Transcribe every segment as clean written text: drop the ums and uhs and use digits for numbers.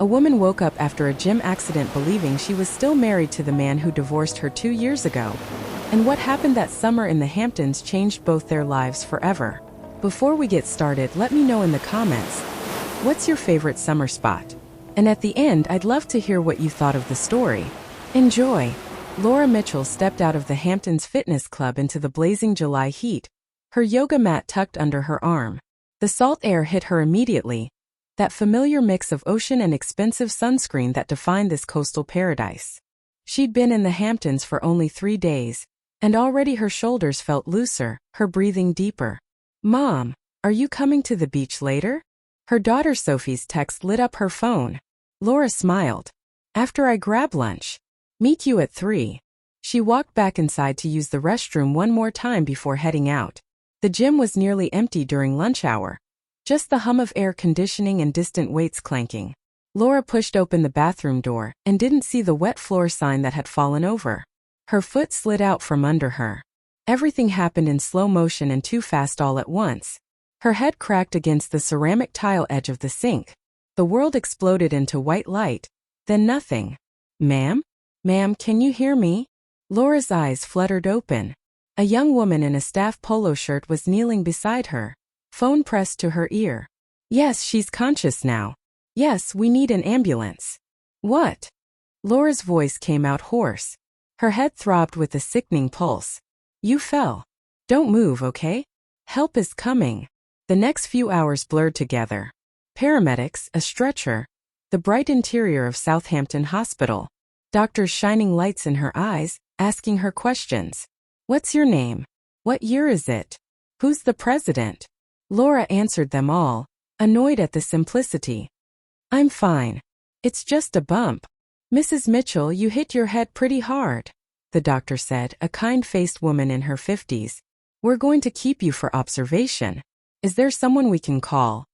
A woman woke up after a gym accident believing she was still married to the man who divorced her 2 years ago. And what happened that summer in the Hamptons changed both their lives forever. Before we get started, let me know in the comments, what's your favorite summer spot? And at the end, I'd love to hear what you thought of the story. Enjoy! Laura Mitchell stepped out of the Hamptons Fitness Club into the blazing July heat, her yoga mat tucked under her arm. The salt air hit her immediately, that familiar mix of ocean and expensive sunscreen that defined this coastal paradise. She'd been in the Hamptons for only 3 days, and already her shoulders felt looser, her breathing deeper. "Mom, are you coming to the beach later?" Her daughter Sophie's text lit up her phone. Laura smiled. "After I grab lunch. Meet you at 3. She walked back inside to use the restroom one more time before heading out. The gym was nearly empty during lunch hour. Just the hum of air conditioning and distant weights clanking. Laura pushed open the bathroom door and didn't see the wet floor sign that had fallen over. Her foot slid out from under her. Everything happened in slow motion and too fast all at once. Her head cracked against the ceramic tile edge of the sink. The world exploded into white light, then nothing. "Ma'am? Ma'am, can you hear me?" Laura's eyes fluttered open. A young woman in a staff polo shirt was kneeling beside her, phone pressed to her ear. "Yes, she's conscious now. Yes, we need an ambulance." "What?" Laura's voice came out hoarse. Her head throbbed with a sickening pulse. "You fell. Don't move, okay? Help is coming." The next few hours blurred together. Paramedics, a stretcher, the bright interior of Southampton Hospital. Doctors shining lights in her eyes, asking her questions. "What's your name? What year is it? Who's the president?" Laura answered them all, annoyed at the simplicity. "I'm fine. It's just a bump." "Mrs. Mitchell, you hit your head pretty hard," the doctor said, a kind-faced woman in her 50s. "We're going to keep you for observation. Is there someone we can call?"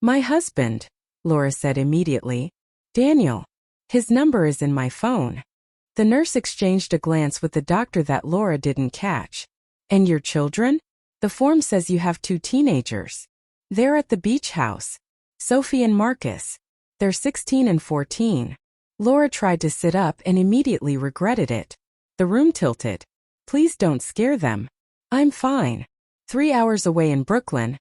"My husband," Laura said immediately. "Daniel. His number is in my phone." The nurse exchanged a glance with the doctor that Laura didn't catch. "And your children? The form says you have 2 teenagers. They're at the beach house. Sophie and Marcus. They're 16 and 14. Laura tried to sit up and immediately regretted it. The room tilted. "Please don't scare them. I'm fine." 3 hours away in Brooklyn,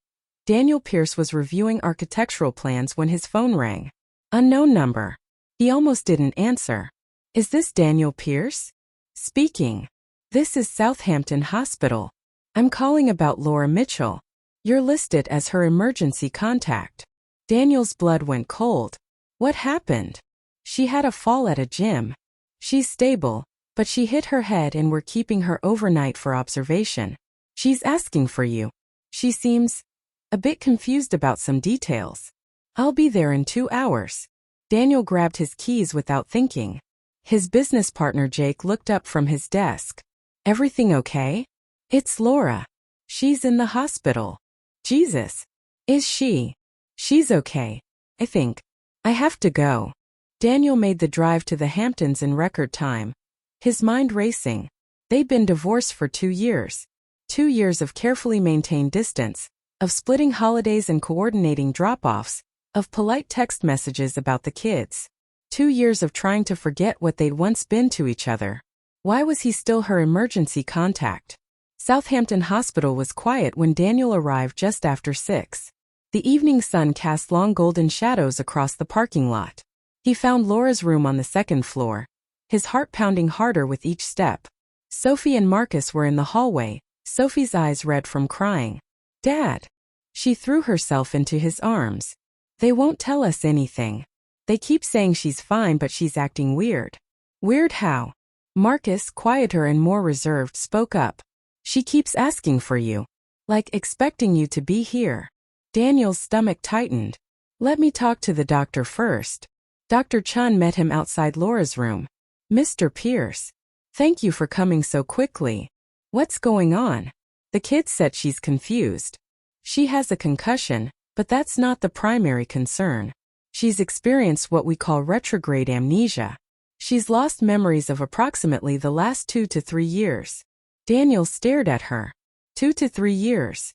Daniel Pierce was reviewing architectural plans when his phone rang. Unknown number. He almost didn't answer. "Is this Daniel Pierce?" "Speaking. This is Southampton Hospital. I'm calling about Laura Mitchell. You're listed as her emergency contact." Daniel's blood went cold. "What happened?" "She had a fall at a gym. She's stable, but she hit her head and we're keeping her overnight for observation. She's asking for you. She seems a bit confused about some details." "I'll be there in 2 hours." Daniel grabbed his keys without thinking. His business partner Jake looked up from his desk. "Everything okay?" "It's Laura. She's in the hospital." "Jesus. Is she?" "She's okay, I think. I have to go." Daniel made the drive to the Hamptons in record time, his mind racing. They'd been divorced for 2 years. 2 years of carefully maintained distance, of splitting holidays and coordinating drop-offs, of polite text messages about the kids. 2 years of trying to forget what they'd once been to each other. Why was he still her emergency contact? Southampton Hospital was quiet when Daniel arrived just after 6. The evening sun cast long golden shadows across the parking lot. He found Laura's room on the 2nd floor, his heart pounding harder with each step. Sophie and Marcus were in the hallway, Sophie's eyes red from crying. "Dad!" She threw herself into his arms. "They won't tell us anything. They keep saying she's fine but she's acting weird." "Weird how?" Marcus, quieter and more reserved, spoke up. "She keeps asking for you. Like expecting you to be here." Daniel's stomach tightened. "Let me talk to the doctor first." Dr. Chun met him outside Laura's room. "Mr. Pierce. Thank you for coming so quickly. What's going on?" The kid said she's confused. "She has a concussion, but that's not the primary concern. She's experienced what we call retrograde amnesia. She's lost memories of approximately the last 2 to 3 years. Daniel stared at her. 2 to 3 years.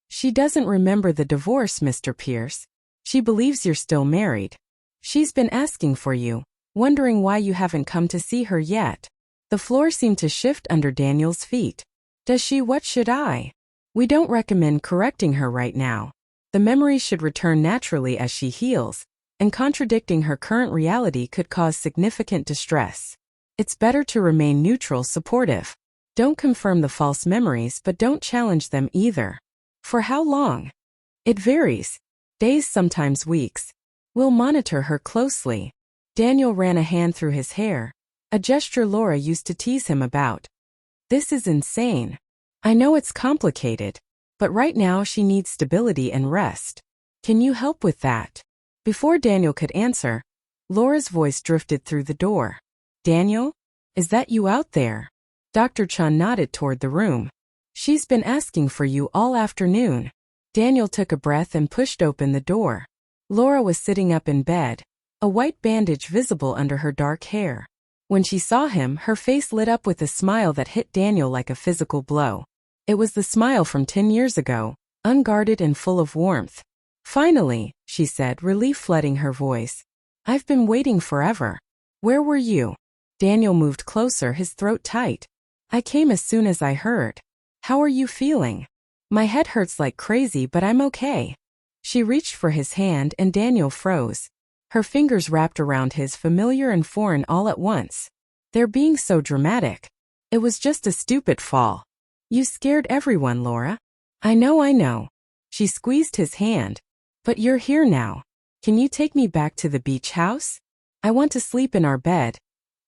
"She doesn't remember the divorce, Mr. Pierce. She believes you're still married." She's been asking for you, wondering why you haven't come to see her yet. The floor seemed to shift under Daniel's feet. Does she? What should I? We don't recommend correcting her right now. The memories should return naturally as she heals, and contradicting her current reality could cause significant distress. It's better to remain neutral, supportive. Don't confirm the false memories, but don't challenge them either. For how long? It varies. Days, sometimes weeks. We'll monitor her closely. Daniel ran a hand through his hair, a gesture Laura used to tease him about. This is insane. I know it's complicated, but right now she needs stability and rest. Can you help with that? Before Daniel could answer, Laura's voice drifted through the door. Daniel? Is that you out there? Dr. Chun nodded toward the room. She's been asking for you all afternoon. Daniel took a breath and pushed open the door. Laura was sitting up in bed, a white bandage visible under her dark hair. When she saw him, her face lit up with a smile that hit Daniel like a physical blow. It was the smile from 10 years ago, unguarded and full of warmth. Finally, she said, relief flooding her voice. I've been waiting forever. Where were you? Daniel moved closer, his throat tight. I came as soon as I heard. How are you feeling? My head hurts like crazy, but I'm okay. She reached for his hand and Daniel froze. Her fingers wrapped around his, familiar and foreign all at once. They're being so dramatic. It was just a stupid fall. You scared everyone, Laura. I know. She squeezed his hand. But you're here now. Can you take me back to the beach house? I want to sleep in our bed.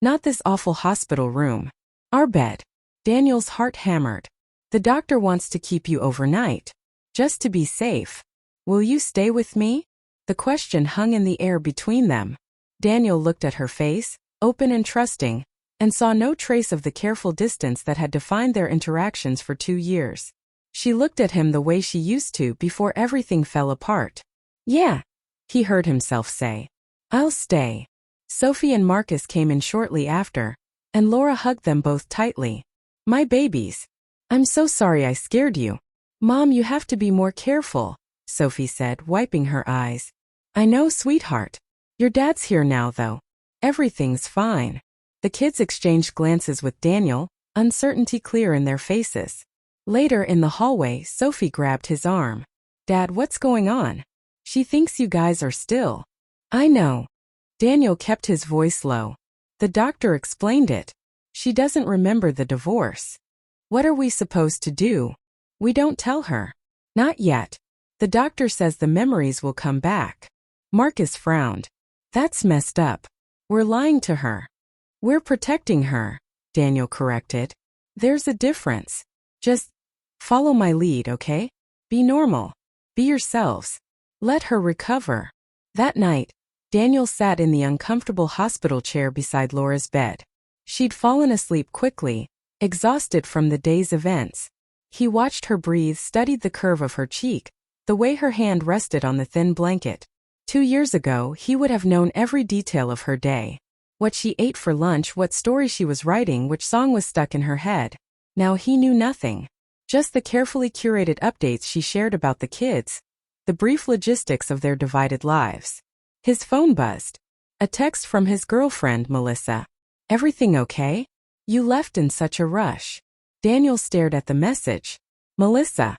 Not this awful hospital room. Our bed. Daniel's heart hammered. The doctor wants to keep you overnight. Just to be safe. Will you stay with me? The question hung in the air between them. Daniel looked at her face, open and trusting, and saw no trace of the careful distance that had defined their interactions for 2 years. She looked at him the way she used to before everything fell apart. Yeah, he heard himself say. I'll stay. Sophie and Marcus came in shortly after, and Laura hugged them both tightly. My babies. I'm so sorry I scared you. Mom, you have to be more careful, Sophie said, wiping her eyes. I know, sweetheart. Your dad's here now, though. Everything's fine. The kids exchanged glances with Daniel, uncertainty clear in their faces. Later in the hallway, Sophie grabbed his arm. Dad, what's going on? She thinks you guys are still. I know. Daniel kept his voice low. The doctor explained it. She doesn't remember the divorce. What are we supposed to do? We don't tell her. Not yet. The doctor says the memories will come back. Marcus frowned. That's messed up. We're lying to her. We're protecting her, Daniel corrected. There's a difference. Just follow my lead, okay? Be normal. Be yourselves. Let her recover. That night, Daniel sat in the uncomfortable hospital chair beside Laura's bed. She'd fallen asleep quickly, exhausted from the day's events. He watched her breathe, studied the curve of her cheek, the way her hand rested on the thin blanket. 2 years ago, he would have known every detail of her day. What she ate for lunch, what story she was writing, which song was stuck in her head. Now he knew nothing. Just the carefully curated updates she shared about the kids, the brief logistics of their divided lives. His phone buzzed. A text from his girlfriend, Melissa. Everything okay? You left in such a rush. Daniel stared at the message. Melissa.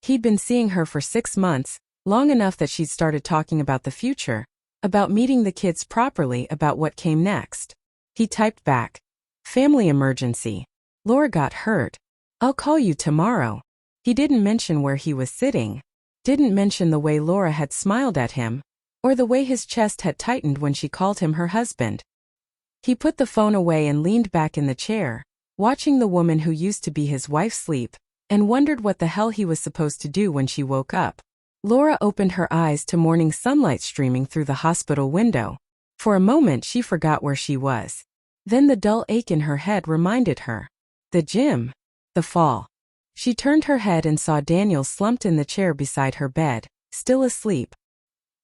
He'd been seeing her for 6 months, long enough that she'd started talking about the future, about meeting the kids properly, about what came next. He typed back. Family emergency. Laura got hurt. I'll call you tomorrow. He didn't mention where he was sitting. Didn't mention the way Laura had smiled at him, or the way his chest had tightened when she called him her husband. He put the phone away and leaned back in the chair, watching the woman who used to be his wife sleep, and wondered what the hell he was supposed to do when she woke up. Laura opened her eyes to morning sunlight streaming through the hospital window. For a moment she forgot where she was. Then the dull ache in her head reminded her. The gym. The fall. She turned her head and saw Daniel slumped in the chair beside her bed, still asleep.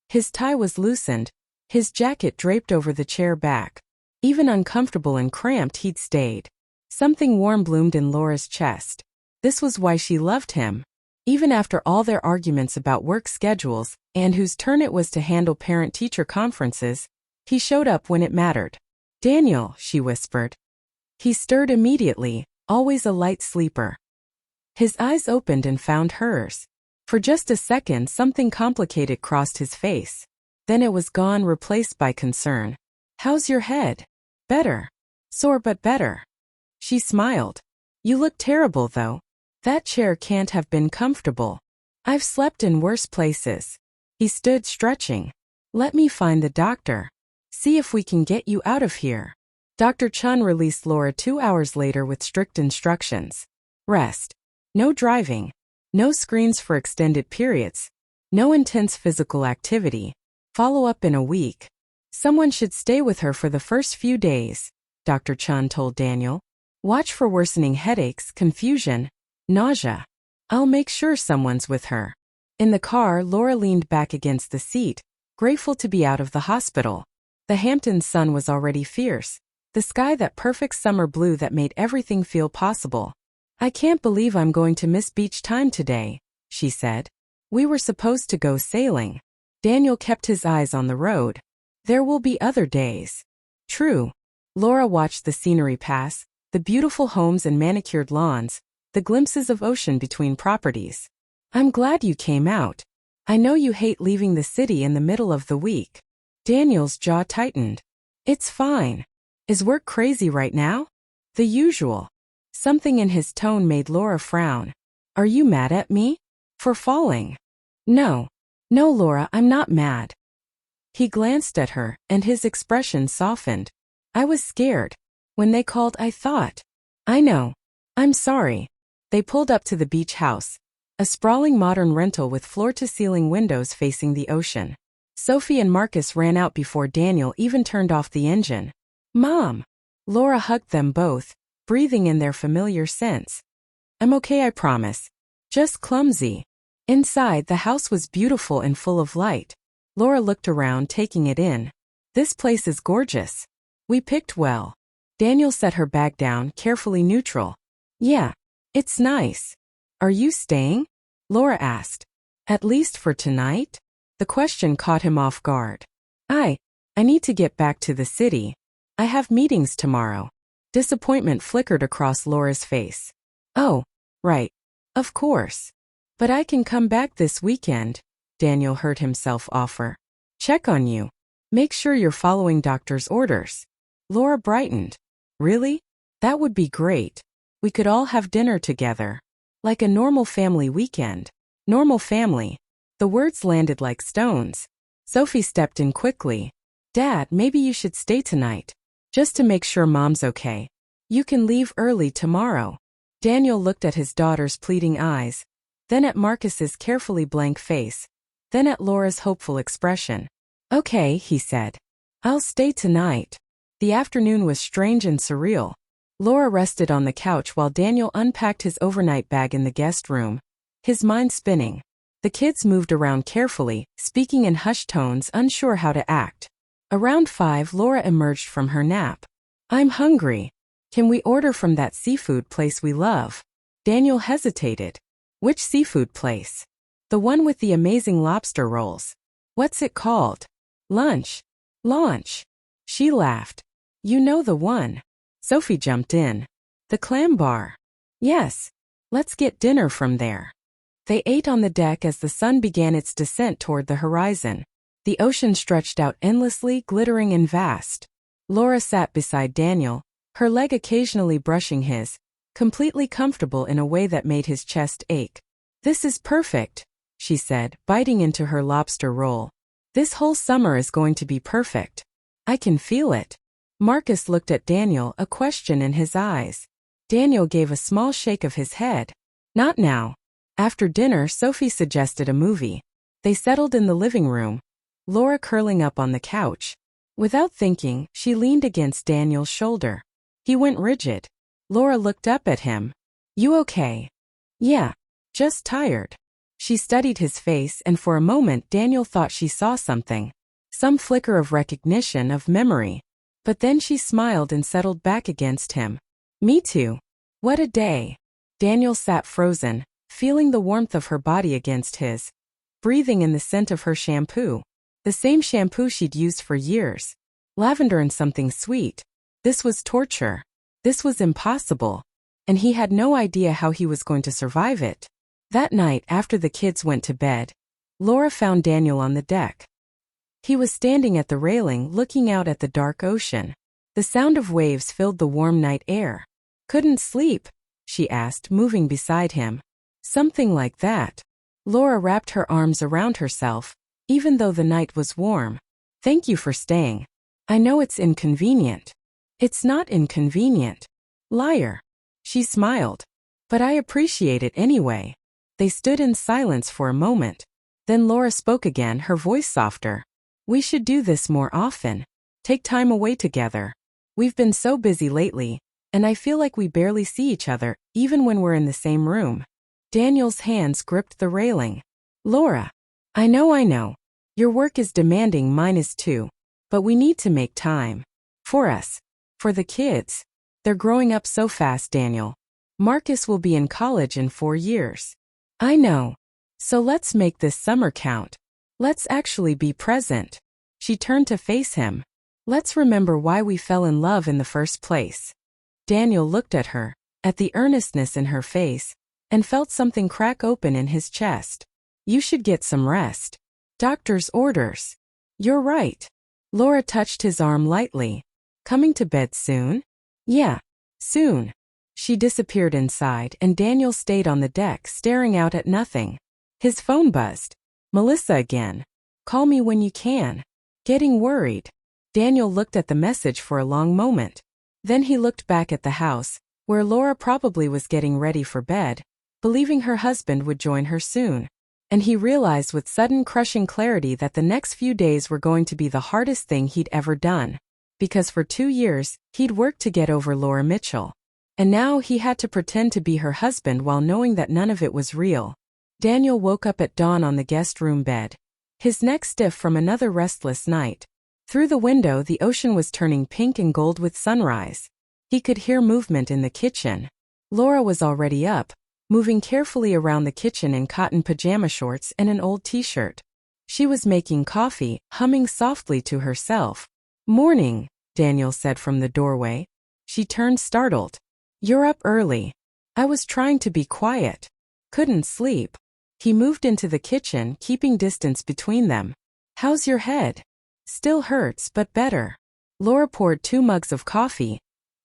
His tie was loosened, his jacket draped over the chair back. Even uncomfortable and cramped, he'd stayed. Something warm bloomed in Laura's chest. This was why she loved him. Even after all their arguments about work schedules and whose turn it was to handle parent-teacher conferences, he showed up when it mattered. "Daniel," she whispered. He stirred immediately, always a light sleeper. His eyes opened and found hers. For just a second something complicated crossed his face. Then it was gone, replaced by concern. "How's your head?" "Better. Sore but better." She smiled. "You look terrible though. That chair can't have been comfortable." "I've slept in worse places." He stood stretching. "Let me find the doctor. See if we can get you out of here." Dr. Chun released Laura 2 hours later with strict instructions. Rest. No driving. No screens for extended periods. No intense physical activity. Follow up in a week. Someone should stay with her for the first few days, Dr. Chun told Daniel. Watch for worsening headaches, confusion, nausea. I'll make sure someone's with her. In the car, Laura leaned back against the seat, grateful to be out of the hospital. The Hamptons sun was already fierce. The sky that perfect summer blue that made everything feel possible. "I can't believe I'm going to miss beach time today," she said. "We were supposed to go sailing." Daniel kept his eyes on the road. "There will be other days." "True." Laura watched the scenery pass, the beautiful homes and manicured lawns, the glimpses of ocean between properties. "I'm glad you came out. I know you hate leaving the city in the middle of the week." Daniel's jaw tightened. "It's fine. Is work crazy right now?" "The usual." Something in his tone made Laura frown. "Are you mad at me? For falling?" "No. No, Laura, I'm not mad." He glanced at her, and his expression softened. "I was scared. When they called, I thought." "I know. I'm sorry." They pulled up to the beach house, a sprawling modern rental with floor-to-ceiling windows facing the ocean. Sophie and Marcus ran out before Daniel even turned off the engine. "Mom!" Laura hugged them both, breathing in their familiar scents. "I'm okay, I promise. Just clumsy." Inside, the house was beautiful and full of light. Laura looked around, taking it in. "This place is gorgeous. We picked well." Daniel set her bag down, carefully neutral. "Yeah, it's nice. Are you staying?" Laura asked. "At least for tonight?" The question caught him off guard. I need to get back to the city. I have meetings tomorrow." Disappointment flickered across Laura's face. "Oh, right. Of course. But I can come back this weekend," Daniel heard himself offer. "Check on you. Make sure you're following doctor's orders." Laura brightened. "Really? That would be great. We could all have dinner together. Like a normal family weekend." Normal family. The words landed like stones. Sophie stepped in quickly. "Dad, maybe you should stay tonight. Just to make sure Mom's okay. You can leave early tomorrow." Daniel looked at his daughter's pleading eyes, then at Marcus's carefully blank face, then at Laura's hopeful expression. "Okay," he said. "I'll stay tonight." The afternoon was strange and surreal. Laura rested on the couch while Daniel unpacked his overnight bag in the guest room, his mind spinning. The kids moved around carefully, speaking in hushed tones, unsure how to act. Around 5, Laura emerged from her nap. "I'm hungry. Can we order from that seafood place we love?" Daniel hesitated. "Which seafood place?" "The one with the amazing lobster rolls." "What's it called?" "Lunch." "Launch." She laughed. "You know the one." Sophie jumped in. "The clam bar." "Yes. Let's get dinner from there." They ate on the deck as the sun began its descent toward the horizon. The ocean stretched out endlessly, glittering and vast. Laura sat beside Daniel, her leg occasionally brushing his, completely comfortable in a way that made his chest ache. "This is perfect," she said, biting into her lobster roll. "This whole summer is going to be perfect. I can feel it." Marcus looked at Daniel, a question in his eyes. Daniel gave a small shake of his head. "Not now." After dinner, Sophie suggested a movie. They settled in the living room, Laura curling up on the couch. Without thinking, she leaned against Daniel's shoulder. He went rigid. Laura looked up at him. "You okay?" "Yeah. Just tired." She studied his face, and for a moment Daniel thought she saw something. Some flicker of recognition, of memory. But then she smiled and settled back against him. "Me too. What a day." Daniel sat frozen, feeling the warmth of her body against his, breathing in the scent of her shampoo. The same shampoo she'd used for years. Lavender and something sweet. This was torture. This was impossible. And he had no idea how he was going to survive it. That night, after the kids went to bed, Laura found Daniel on the deck. He was standing at the railing looking out at the dark ocean. The sound of waves filled the warm night air. "Couldn't sleep?" she asked, moving beside him. "Something like that." Laura wrapped her arms around herself, even though the night was warm. "Thank you for staying. I know it's inconvenient." "It's not inconvenient. Liar." She smiled. "But I appreciate it anyway." They stood in silence for a moment. Then Laura spoke again, her voice softer. "We should do this more often. Take time away together. We've been so busy lately, and I feel like we barely see each other, even when we're in the same room." Daniel's hands gripped the railing. "Laura, I know. Your work is demanding, mine is too. But we need to make time. For us. For the kids. They're growing up so fast, Daniel. Marcus will be in college in 4 years. I know. So let's make this summer count. Let's actually be present." She turned to face him. "Let's remember why we fell in love in the first place." Daniel looked at her, at the earnestness in her face, and felt something crack open in his chest. "You should get some rest. Doctor's orders." "You're right." Laura touched his arm lightly. "Coming to bed soon?" "Yeah, soon." She disappeared inside, and Daniel stayed on the deck staring out at nothing. His phone buzzed. "Melissa again. Call me when you can." Getting worried. Daniel looked at the message for a long moment. Then he looked back at the house, where Laura probably was getting ready for bed, believing her husband would join her soon. And he realized with sudden crushing clarity that the next few days were going to be the hardest thing he'd ever done. Because for 2 years, he'd worked to get over Laura Mitchell. And now he had to pretend to be her husband while knowing that none of it was real. Daniel woke up at dawn on the guest room bed, his neck stiff from another restless night. Through the window, the ocean was turning pink and gold with sunrise. He could hear movement in the kitchen. Laura was already up, moving carefully around the kitchen in cotton pajama shorts and an old t-shirt. She was making coffee, humming softly to herself. "Morning," Daniel said from the doorway. She turned startled. "You're up early." "I was trying to be quiet. Couldn't sleep." He moved into the kitchen, keeping distance between them. "How's your head?" "Still hurts, but better." Laura poured 2 mugs of coffee,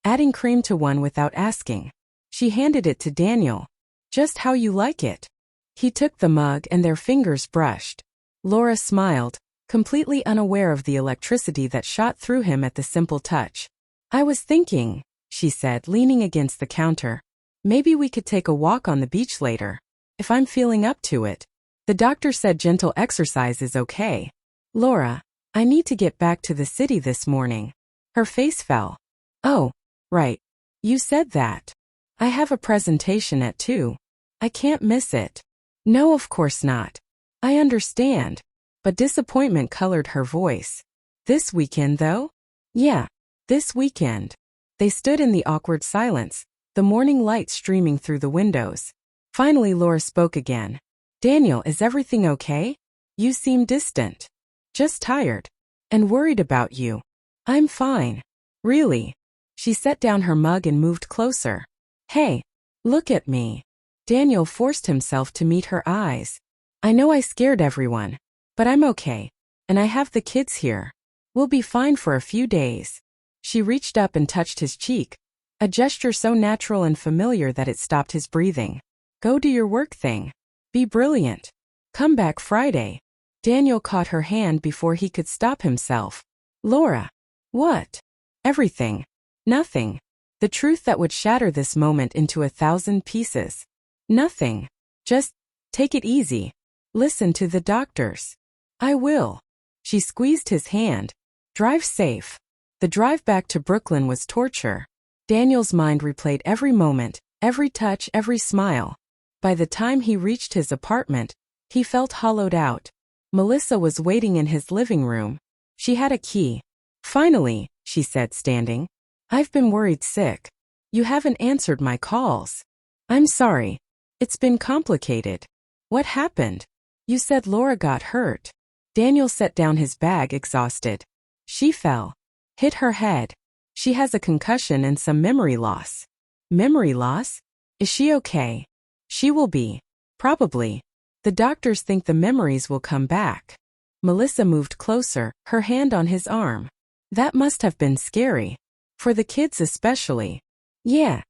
adding cream to one without asking. She handed it to Daniel. "Just how you like it." He took the mug and their fingers brushed. Laura smiled, completely unaware of the electricity that shot through him at the simple touch. "I was thinking," she said, leaning against the counter, "maybe we could take a walk on the beach later. If I'm feeling up to it. The doctor said gentle exercise is okay." "Laura, I need to get back to the city this morning." Her face fell. "Oh, right. You said that. I have a presentation at 2. I can't miss it." "No, of course not. I understand." But disappointment colored her voice. "This weekend, though?" "Yeah, this weekend." They stood in the awkward silence, the morning light streaming through the windows. Finally, Laura spoke again. "Daniel, is everything okay? You seem distant." "Just tired. And worried about you." "I'm fine." "Really?" She set down her mug and moved closer. "Hey, look at me." Daniel forced himself to meet her eyes. "I know I scared everyone. But I'm okay. And I have the kids here. We'll be fine for a few days." She reached up and touched his cheek, a gesture so natural and familiar that it stopped his breathing. "Go do your work thing. Be brilliant. Come back Friday." Daniel caught her hand before he could stop himself. "Laura." "What?" "Everything. Nothing. The truth that would shatter this moment into 1,000 pieces." "Nothing. Just take it easy. Listen to the doctors." "I will." She squeezed his hand. "Drive safe." The drive back to Brooklyn was torture. Daniel's mind replayed every moment, every touch, every smile. By the time he reached his apartment, he felt hollowed out. Melissa was waiting in his living room. She had a key. "Finally," she said, standing. "I've been worried sick. You haven't answered my calls." "I'm sorry. It's been complicated. What happened? You said Laura got hurt. Daniel set down his bag, exhausted. She fell. Hit her head. She has a concussion and some memory loss. Memory loss? Is she okay? She will be. Probably. The doctors think the memories will come back. Melissa moved closer, her hand on his arm. That must have been scary. For the kids especially. Yeah.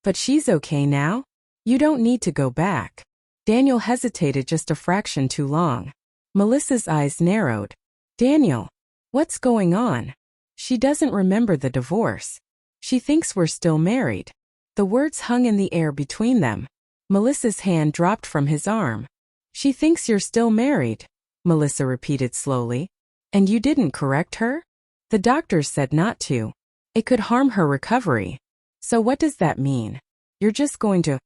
But she's okay now? You don't need to go back. Daniel hesitated just a fraction too long. Melissa's eyes narrowed. Daniel, what's going on? She doesn't remember the divorce. She thinks we're still married. The words hung in the air between them. Melissa's hand dropped from his arm. She thinks you're still married, Melissa repeated slowly. And you didn't correct her? The doctors said not to. It could harm her recovery. So what does that mean? You're just going to...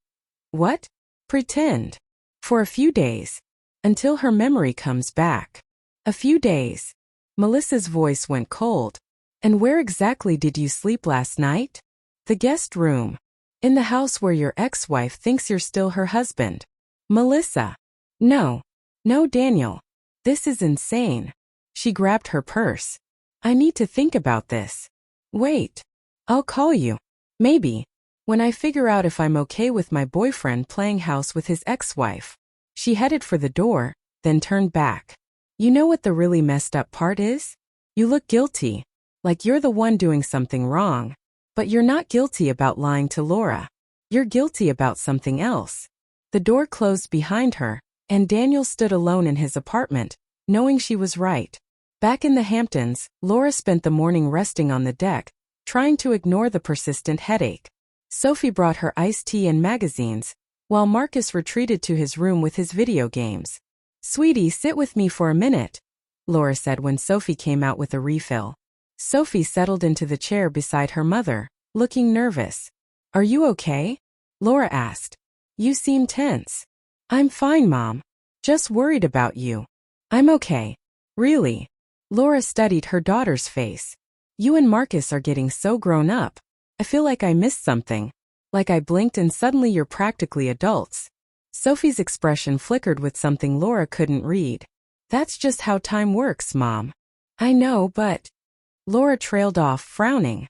What? Pretend. For a few days. Until her memory comes back. A few days. Melissa's voice went cold. And where exactly did you sleep last night? The guest room. In the house where your ex-wife thinks you're still her husband. Melissa. No. No, Daniel. This is insane. She grabbed her purse. I need to think about this. Wait. I'll call you. Maybe. When I figure out if I'm okay with my boyfriend playing house with his ex-wife. She headed for the door, then turned back. You know what the really messed up part is? You look guilty. Like you're the one doing something wrong. But you're not guilty about lying to Laura. You're guilty about something else. The door closed behind her, and Daniel stood alone in his apartment, knowing she was right. Back in the Hamptons, Laura spent the morning resting on the deck, trying to ignore the persistent headache. Sophie brought her iced tea and magazines, while Marcus retreated to his room with his video games. Sweetie, sit with me for a minute, Laura said when Sophie came out with a refill. Sophie settled into the chair beside her mother, looking nervous. Are you okay? Laura asked. You seem tense. I'm fine, Mom. Just worried about you. I'm okay. Really? Laura studied her daughter's face. You and Marcus are getting so grown up. I feel like I missed something. Like I blinked and suddenly you're practically adults. Sophie's expression flickered with something Laura couldn't read. That's just how time works, Mom. I know, but... Laura trailed off, frowning.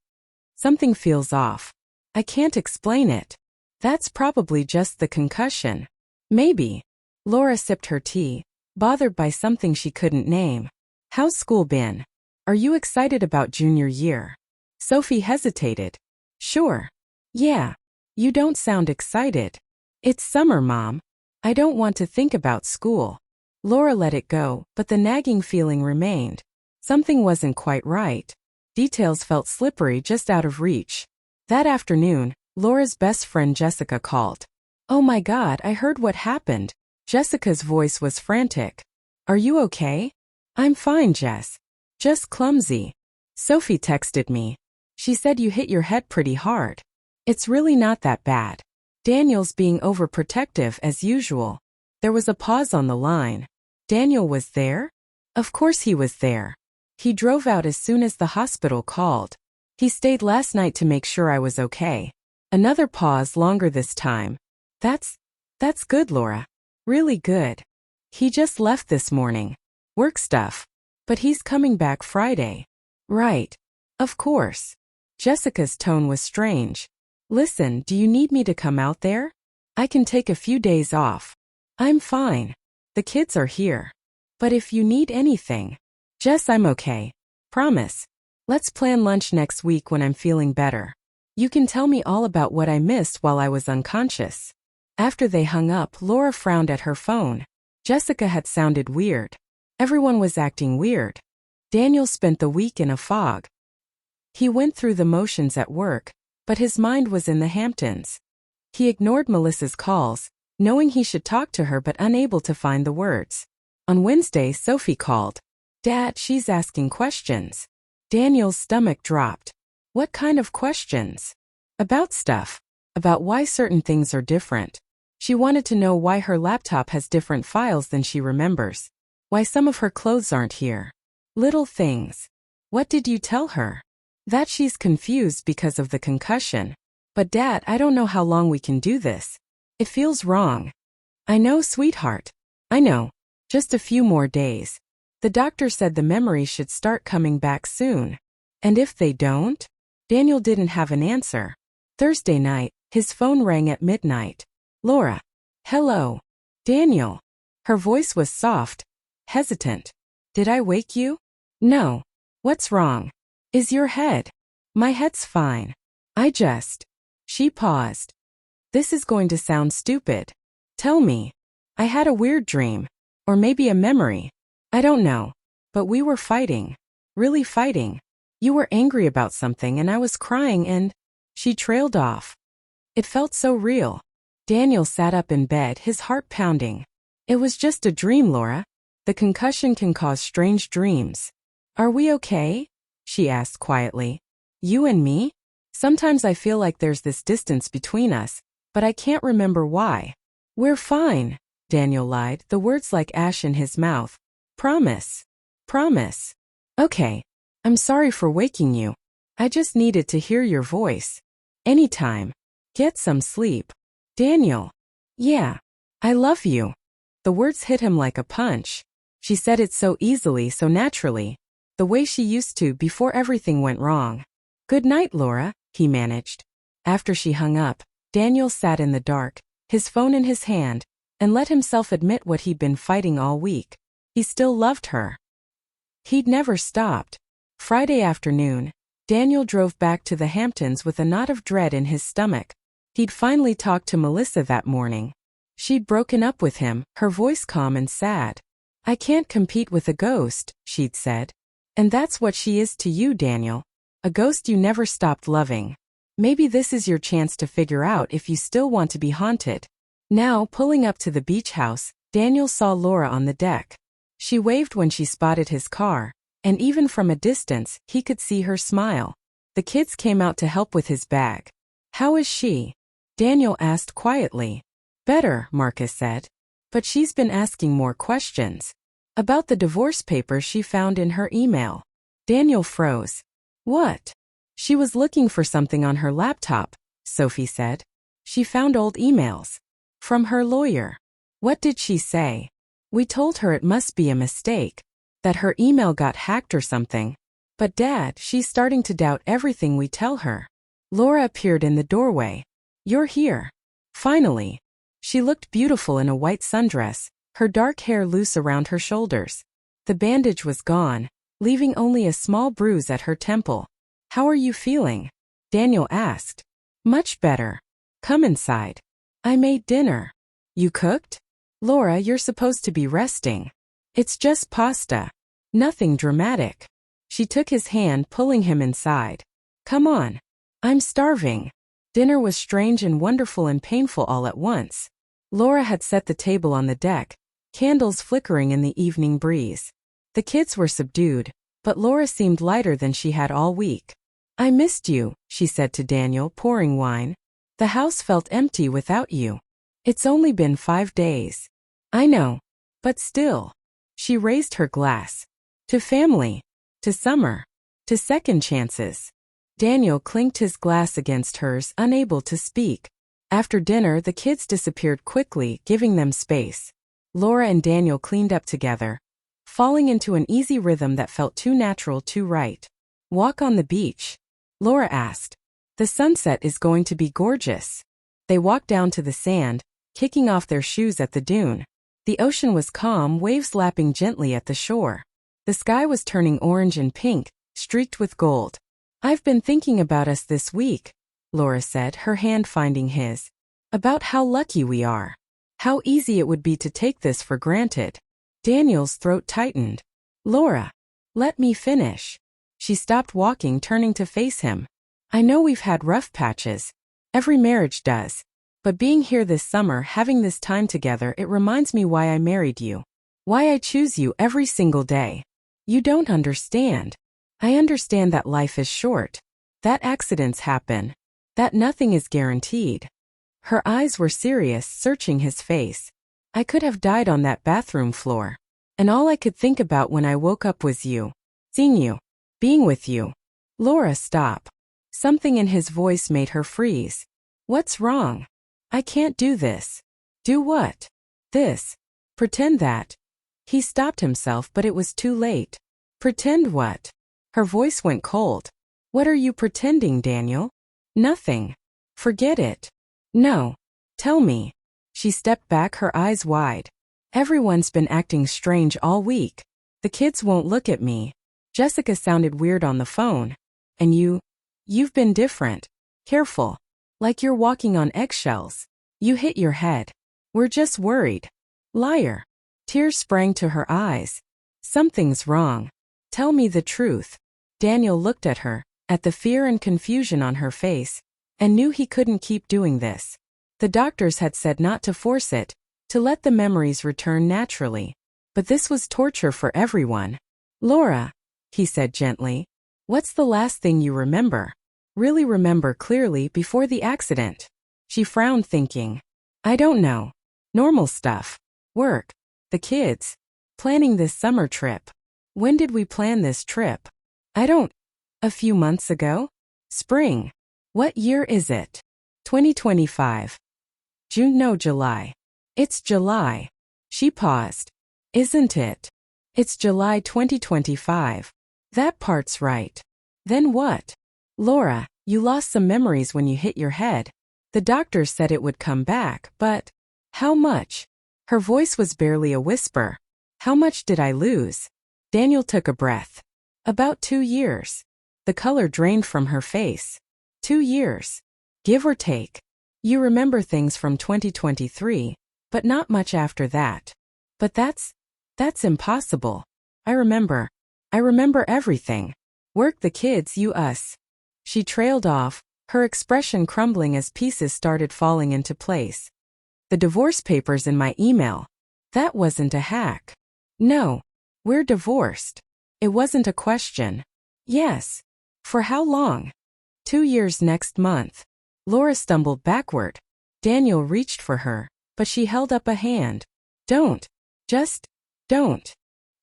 Something feels off. I can't explain it. That's probably just the concussion. Maybe. Laura sipped her tea, bothered by something she couldn't name. How's school been? Are you excited about junior year? Sophie hesitated. Sure. Yeah. You don't sound excited. It's summer, Mom. I don't want to think about school. Laura let it go, but the nagging feeling remained. Something wasn't quite right. Details felt slippery, just out of reach. That afternoon, Laura's best friend Jessica called. Oh my God, I heard what happened. Jessica's voice was frantic. Are you okay? I'm fine, Jess. Just clumsy. Sophie texted me. She said you hit your head pretty hard. It's really not that bad. Daniel's being overprotective as usual. There was a pause on the line. Daniel was there? Of course he was there. He drove out as soon as the hospital called. He stayed last night to make sure I was okay. Another pause, longer this time. That's good, Laura. Really good. He just left this morning. Work stuff. But he's coming back Friday. Right. Of course. Jessica's tone was strange. Listen, do you need me to come out there? I can take a few days off. I'm fine. The kids are here. But if you need anything... Jess, I'm okay. Promise. Let's plan lunch next week when I'm feeling better. You can tell me all about what I missed while I was unconscious. After they hung up, Laura frowned at her phone. Jessica had sounded weird. Everyone was acting weird. Daniel spent the week in a fog. He went through the motions at work, but his mind was in the Hamptons. He ignored Melissa's calls, knowing he should talk to her but unable to find the words. On Wednesday, Sophie called. Dad, she's asking questions. Daniel's stomach dropped. What kind of questions? About stuff. About why certain things are different. She wanted to know why her laptop has different files than she remembers. Why some of her clothes aren't here. Little things. What did you tell her? That she's confused because of the concussion. But Dad, I don't know how long we can do this. It feels wrong. I know, sweetheart. I know. Just a few more days. The doctor said the memories should start coming back soon. And if they don't? Daniel didn't have an answer. Thursday night, his phone rang at midnight. Laura. Hello. Daniel. Her voice was soft, hesitant. Did I wake you? No. What's wrong? Is your head? My head's fine. She paused. This is going to sound stupid. Tell me. I had a weird dream. Or maybe a memory. I don't know. But we were fighting. Really fighting. You were angry about something and I was crying and… She trailed off. It felt so real. Daniel sat up in bed, his heart pounding. It was just a dream, Laura. The concussion can cause strange dreams. Are we okay? She asked quietly. You and me? Sometimes I feel like there's this distance between us, but I can't remember why. We're fine, Daniel lied, the words like ash in his mouth. Promise. Promise. Okay. I'm sorry for waking you. I just needed to hear your voice. Anytime. Get some sleep. Daniel. Yeah. I love you. The words hit him like a punch. She said it so easily, so naturally. The way she used to before everything went wrong. Good night, Laura, he managed. After she hung up, Daniel sat in the dark, his phone in his hand, and let himself admit what he'd been fighting all week. He still loved her. He'd never stopped. Friday afternoon, Daniel drove back to the Hamptons with a knot of dread in his stomach. He'd finally talked to Melissa that morning. She'd broken up with him, her voice calm and sad. I can't compete with a ghost, she'd said. And that's what she is to you, Daniel. A ghost you never stopped loving. Maybe this is your chance to figure out if you still want to be haunted. Now, pulling up to the beach house, Daniel saw Laura on the deck. She waved when she spotted his car, and even from a distance, he could see her smile. The kids came out to help with his bag. How is she? Daniel asked quietly. Better, Marcus said. But she's been asking more questions. About the divorce papers she found in her email. Daniel froze. What? She was looking for something on her laptop, Sophie said. She found old emails. From her lawyer. What did she say? We told her it must be a mistake. That her email got hacked or something. But Dad, she's starting to doubt everything we tell her. Laura appeared in the doorway. You're here. Finally. She looked beautiful in a white sundress, her dark hair loose around her shoulders. The bandage was gone, leaving only a small bruise at her temple. How are you feeling? Daniel asked. Much better. Come inside. I made dinner. You cooked? Laura, you're supposed to be resting. It's just pasta. Nothing dramatic. She took his hand, pulling him inside. Come on. I'm starving. Dinner was strange and wonderful and painful all at once. Laura had set the table on the deck, candles flickering in the evening breeze. The kids were subdued, but Laura seemed lighter than she had all week. I missed you, she said to Daniel, pouring wine. The house felt empty without you. It's only been 5 days. I know. But still. She raised her glass. To family. To summer. To second chances. Daniel clinked his glass against hers, unable to speak. After dinner, the kids disappeared quickly, giving them space. Laura and Daniel cleaned up together, falling into an easy rhythm that felt too natural, too right. Walk on the beach? Laura asked. The sunset is going to be gorgeous. They walked down to the sand, kicking off their shoes at the dune. The ocean was calm, waves lapping gently at the shore. The sky was turning orange and pink, streaked with gold. I've been thinking about us this week, Laura said, her hand finding his. About how lucky we are. How easy it would be to take this for granted. Daniel's throat tightened. Laura, let me finish. She stopped walking, turning to face him. I know we've had rough patches. Every marriage does. But being here this summer, having this time together, it reminds me why I married you. Why I choose you every single day. You don't understand. I understand that life is short. That accidents happen. That nothing is guaranteed. Her eyes were serious, searching his face. I could have died on that bathroom floor. And all I could think about when I woke up was you. Seeing you. Being with you. Laura, stop. Something in his voice made her freeze. What's wrong? I can't do this. Do what? This. Pretend that. He stopped himself, but it was too late. Pretend what? Her voice went cold. What are you pretending, Daniel? Nothing. Forget it. No. Tell me. She stepped back, her eyes wide. Everyone's been acting strange all week. The kids won't look at me. Jessica sounded weird on the phone. And you've been different. Careful. Like you're walking on eggshells. You hit your head. We're just worried. Liar. Tears sprang to her eyes. Something's wrong. Tell me the truth. Daniel looked at her, at the fear and confusion on her face, and knew he couldn't keep doing this. The doctors had said not to force it, to let the memories return naturally. But this was torture for everyone. Laura, he said gently, what's the last thing you remember? Really remember clearly before the accident? She frowned, thinking. I don't know. Normal stuff. Work. The kids. Planning this summer trip. When did we plan this trip? I don't. A few months ago? Spring. What year is it? 2025. June, no, July. It's July. She paused. Isn't it? It's July 2025. That part's right. Then what? Laura, you lost some memories when you hit your head. The doctor said it would come back, but how much? Her voice was barely a whisper. How much did I lose? Daniel took a breath. About 2 years. The color drained from her face. 2 years. Give or take. You remember things from 2023, but not much after that. But that's impossible. I remember everything. Work, the kids, you, us. She trailed off, her expression crumbling as pieces started falling into place. The divorce papers in my email. That wasn't a hack. No. We're divorced. It wasn't a question. Yes. For how long? 2 years next month. Laura stumbled backward. Daniel reached for her, but she held up a hand. Don't. Just don't.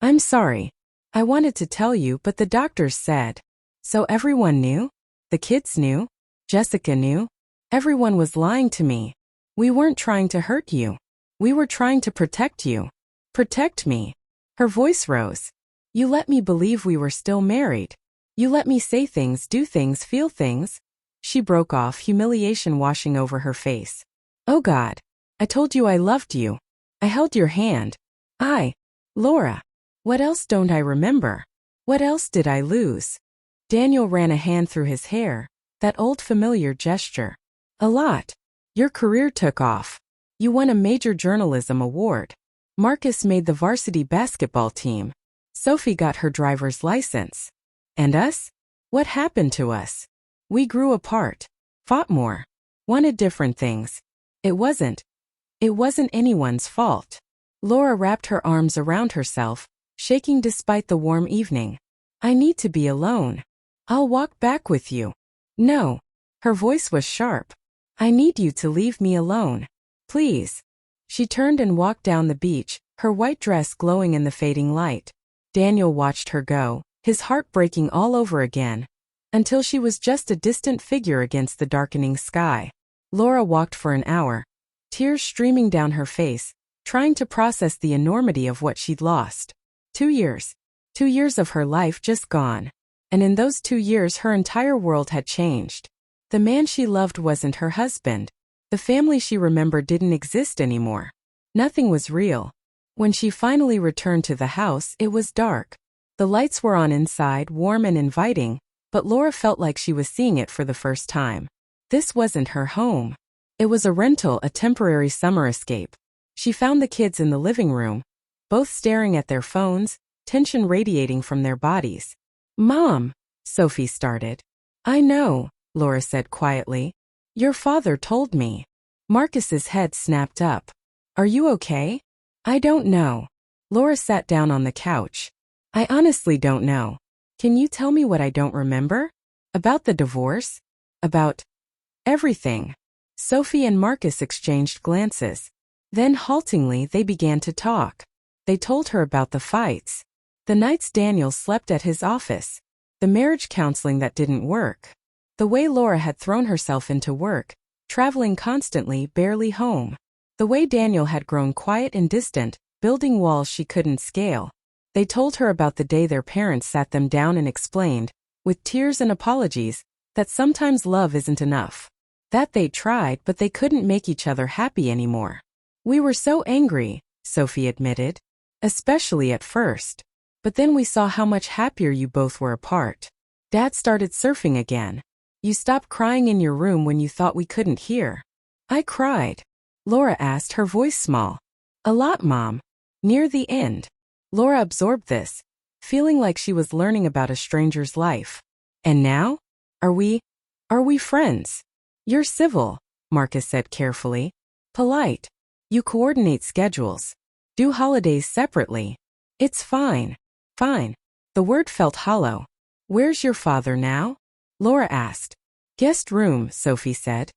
I'm sorry. I wanted to tell you, but the doctors said. So everyone knew? The kids knew? Jessica knew? Everyone was lying to me. We weren't trying to hurt you. We were trying to protect you. Protect me. Her voice rose. You let me believe we were still married. You let me say things, do things, feel things. She broke off, humiliation washing over her face. Oh God. I told you I loved you. I held your hand. Laura. What else don't I remember? What else did I lose? Daniel ran a hand through his hair, that old familiar gesture. A lot. Your career took off. You won a major journalism award. Marcus made the varsity basketball team. Sophie got her driver's license. And us? What happened to us? We grew apart. Fought more. Wanted different things. It wasn't anyone's fault. Laura wrapped her arms around herself, shaking despite the warm evening. I need to be alone. I'll walk back with you. No. Her voice was sharp. I need you to leave me alone. Please. She turned and walked down the beach, her white dress glowing in the fading light. Daniel watched her go, his heart breaking all over again, until she was just a distant figure against the darkening sky. Laura walked for an hour, tears streaming down her face, trying to process the enormity of what she'd lost. 2 years. 2 years of her life just gone. And in those 2 years her entire world had changed. The man she loved wasn't her husband. The family she remembered didn't exist anymore. Nothing was real. When she finally returned to the house, it was dark. The lights were on inside, warm and inviting, but Laura felt like she was seeing it for the first time. This wasn't her home. It was a rental, a temporary summer escape. She found the kids in the living room, both staring at their phones, tension radiating from their bodies. Mom, Sophie started. I know, Laura said quietly. Your father told me. Marcus's head snapped up. Are you okay? I don't know. Laura sat down on the couch. I honestly don't know. Can you tell me what I don't remember? About the divorce? About everything. Sophie and Marcus exchanged glances. Then haltingly they began to talk. They told her about the fights. The nights Daniel slept at his office. The marriage counseling that didn't work. The way Laura had thrown herself into work, traveling constantly, barely home. The way Daniel had grown quiet and distant, building walls she couldn't scale. They told her about the day their parents sat them down and explained, with tears and apologies, that sometimes love isn't enough. That they tried but they couldn't make each other happy anymore. We were so angry, Sophie admitted. Especially at first. But then we saw how much happier you both were apart. Dad started surfing again. You stopped crying in your room when you thought we couldn't hear. I cried. Laura asked, her voice small. A lot, Mom. Near the end. Laura absorbed this, feeling like she was learning about a stranger's life. And now? Are we friends? You're civil, Marcus said carefully. Polite. You coordinate schedules. Do holidays separately. It's fine. Fine. The word felt hollow. Where's your father now? Laura asked. Guest room, Sophie said.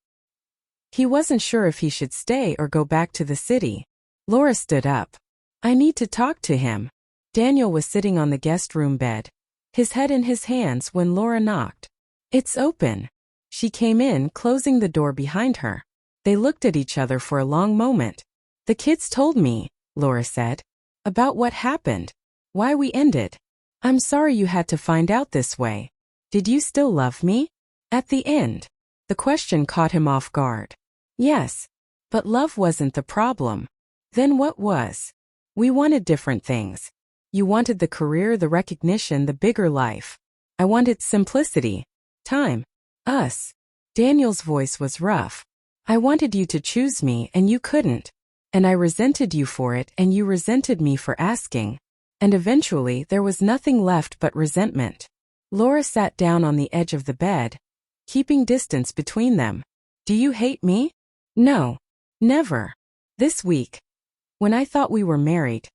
He wasn't sure if he should stay or go back to the city. Laura stood up. I need to talk to him. Daniel was sitting on the guest room bed, his head in his hands when Laura knocked. It's open. She came in, closing the door behind her. They looked at each other for a long moment. The kids told me, Laura said, about what happened. Why we ended. I'm sorry you had to find out this way. Did you still love me? At the end. The question caught him off guard. Yes. But love wasn't the problem. Then what was? We wanted different things. You wanted the career, the recognition, the bigger life. I wanted simplicity. Time. Us. Daniel's voice was rough. I wanted you to choose me and you couldn't. And I resented you for it and you resented me for asking. And eventually there was nothing left but resentment. Laura sat down on the edge of the bed, keeping distance between them. Do you hate me? No. Never. This week. When I thought we were married.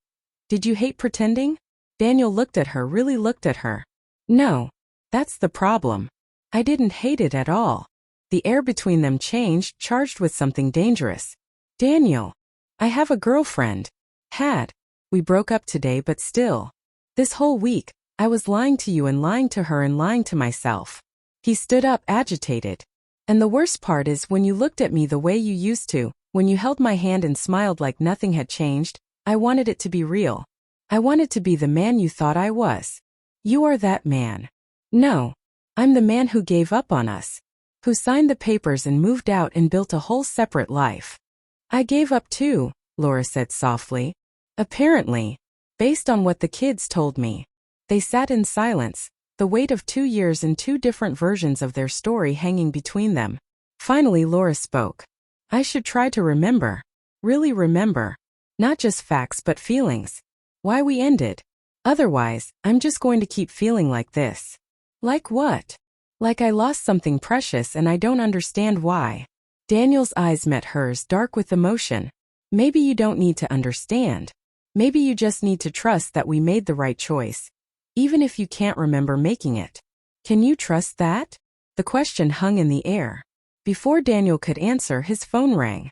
Did you hate pretending? Daniel looked at her, really looked at her. No. That's the problem. I didn't hate it at all. The air between them changed, charged with something dangerous. Daniel. I have a girlfriend. Had. We broke up today but still. This whole week, I was lying to you and lying to her and lying to myself. He stood up, agitated. And the worst part is when you looked at me the way you used to, when you held my hand and smiled like nothing had changed, I wanted it to be real. I wanted to be the man you thought I was. You are that man. No. I'm the man who gave up on us. Who signed the papers and moved out and built a whole separate life. I gave up too, Laura said softly. Apparently. Based on what the kids told me. They sat in silence, the weight of 2 years and two different versions of their story hanging between them. Finally Laura spoke. I should try to remember. Really remember. Not just facts but feelings. Why we ended. Otherwise, I'm just going to keep feeling like this. Like what? Like I lost something precious and I don't understand why. Daniel's eyes met hers, dark with emotion. Maybe you don't need to understand. Maybe you just need to trust that we made the right choice. Even if you can't remember making it. Can you trust that? The question hung in the air. Before Daniel could answer, his phone rang.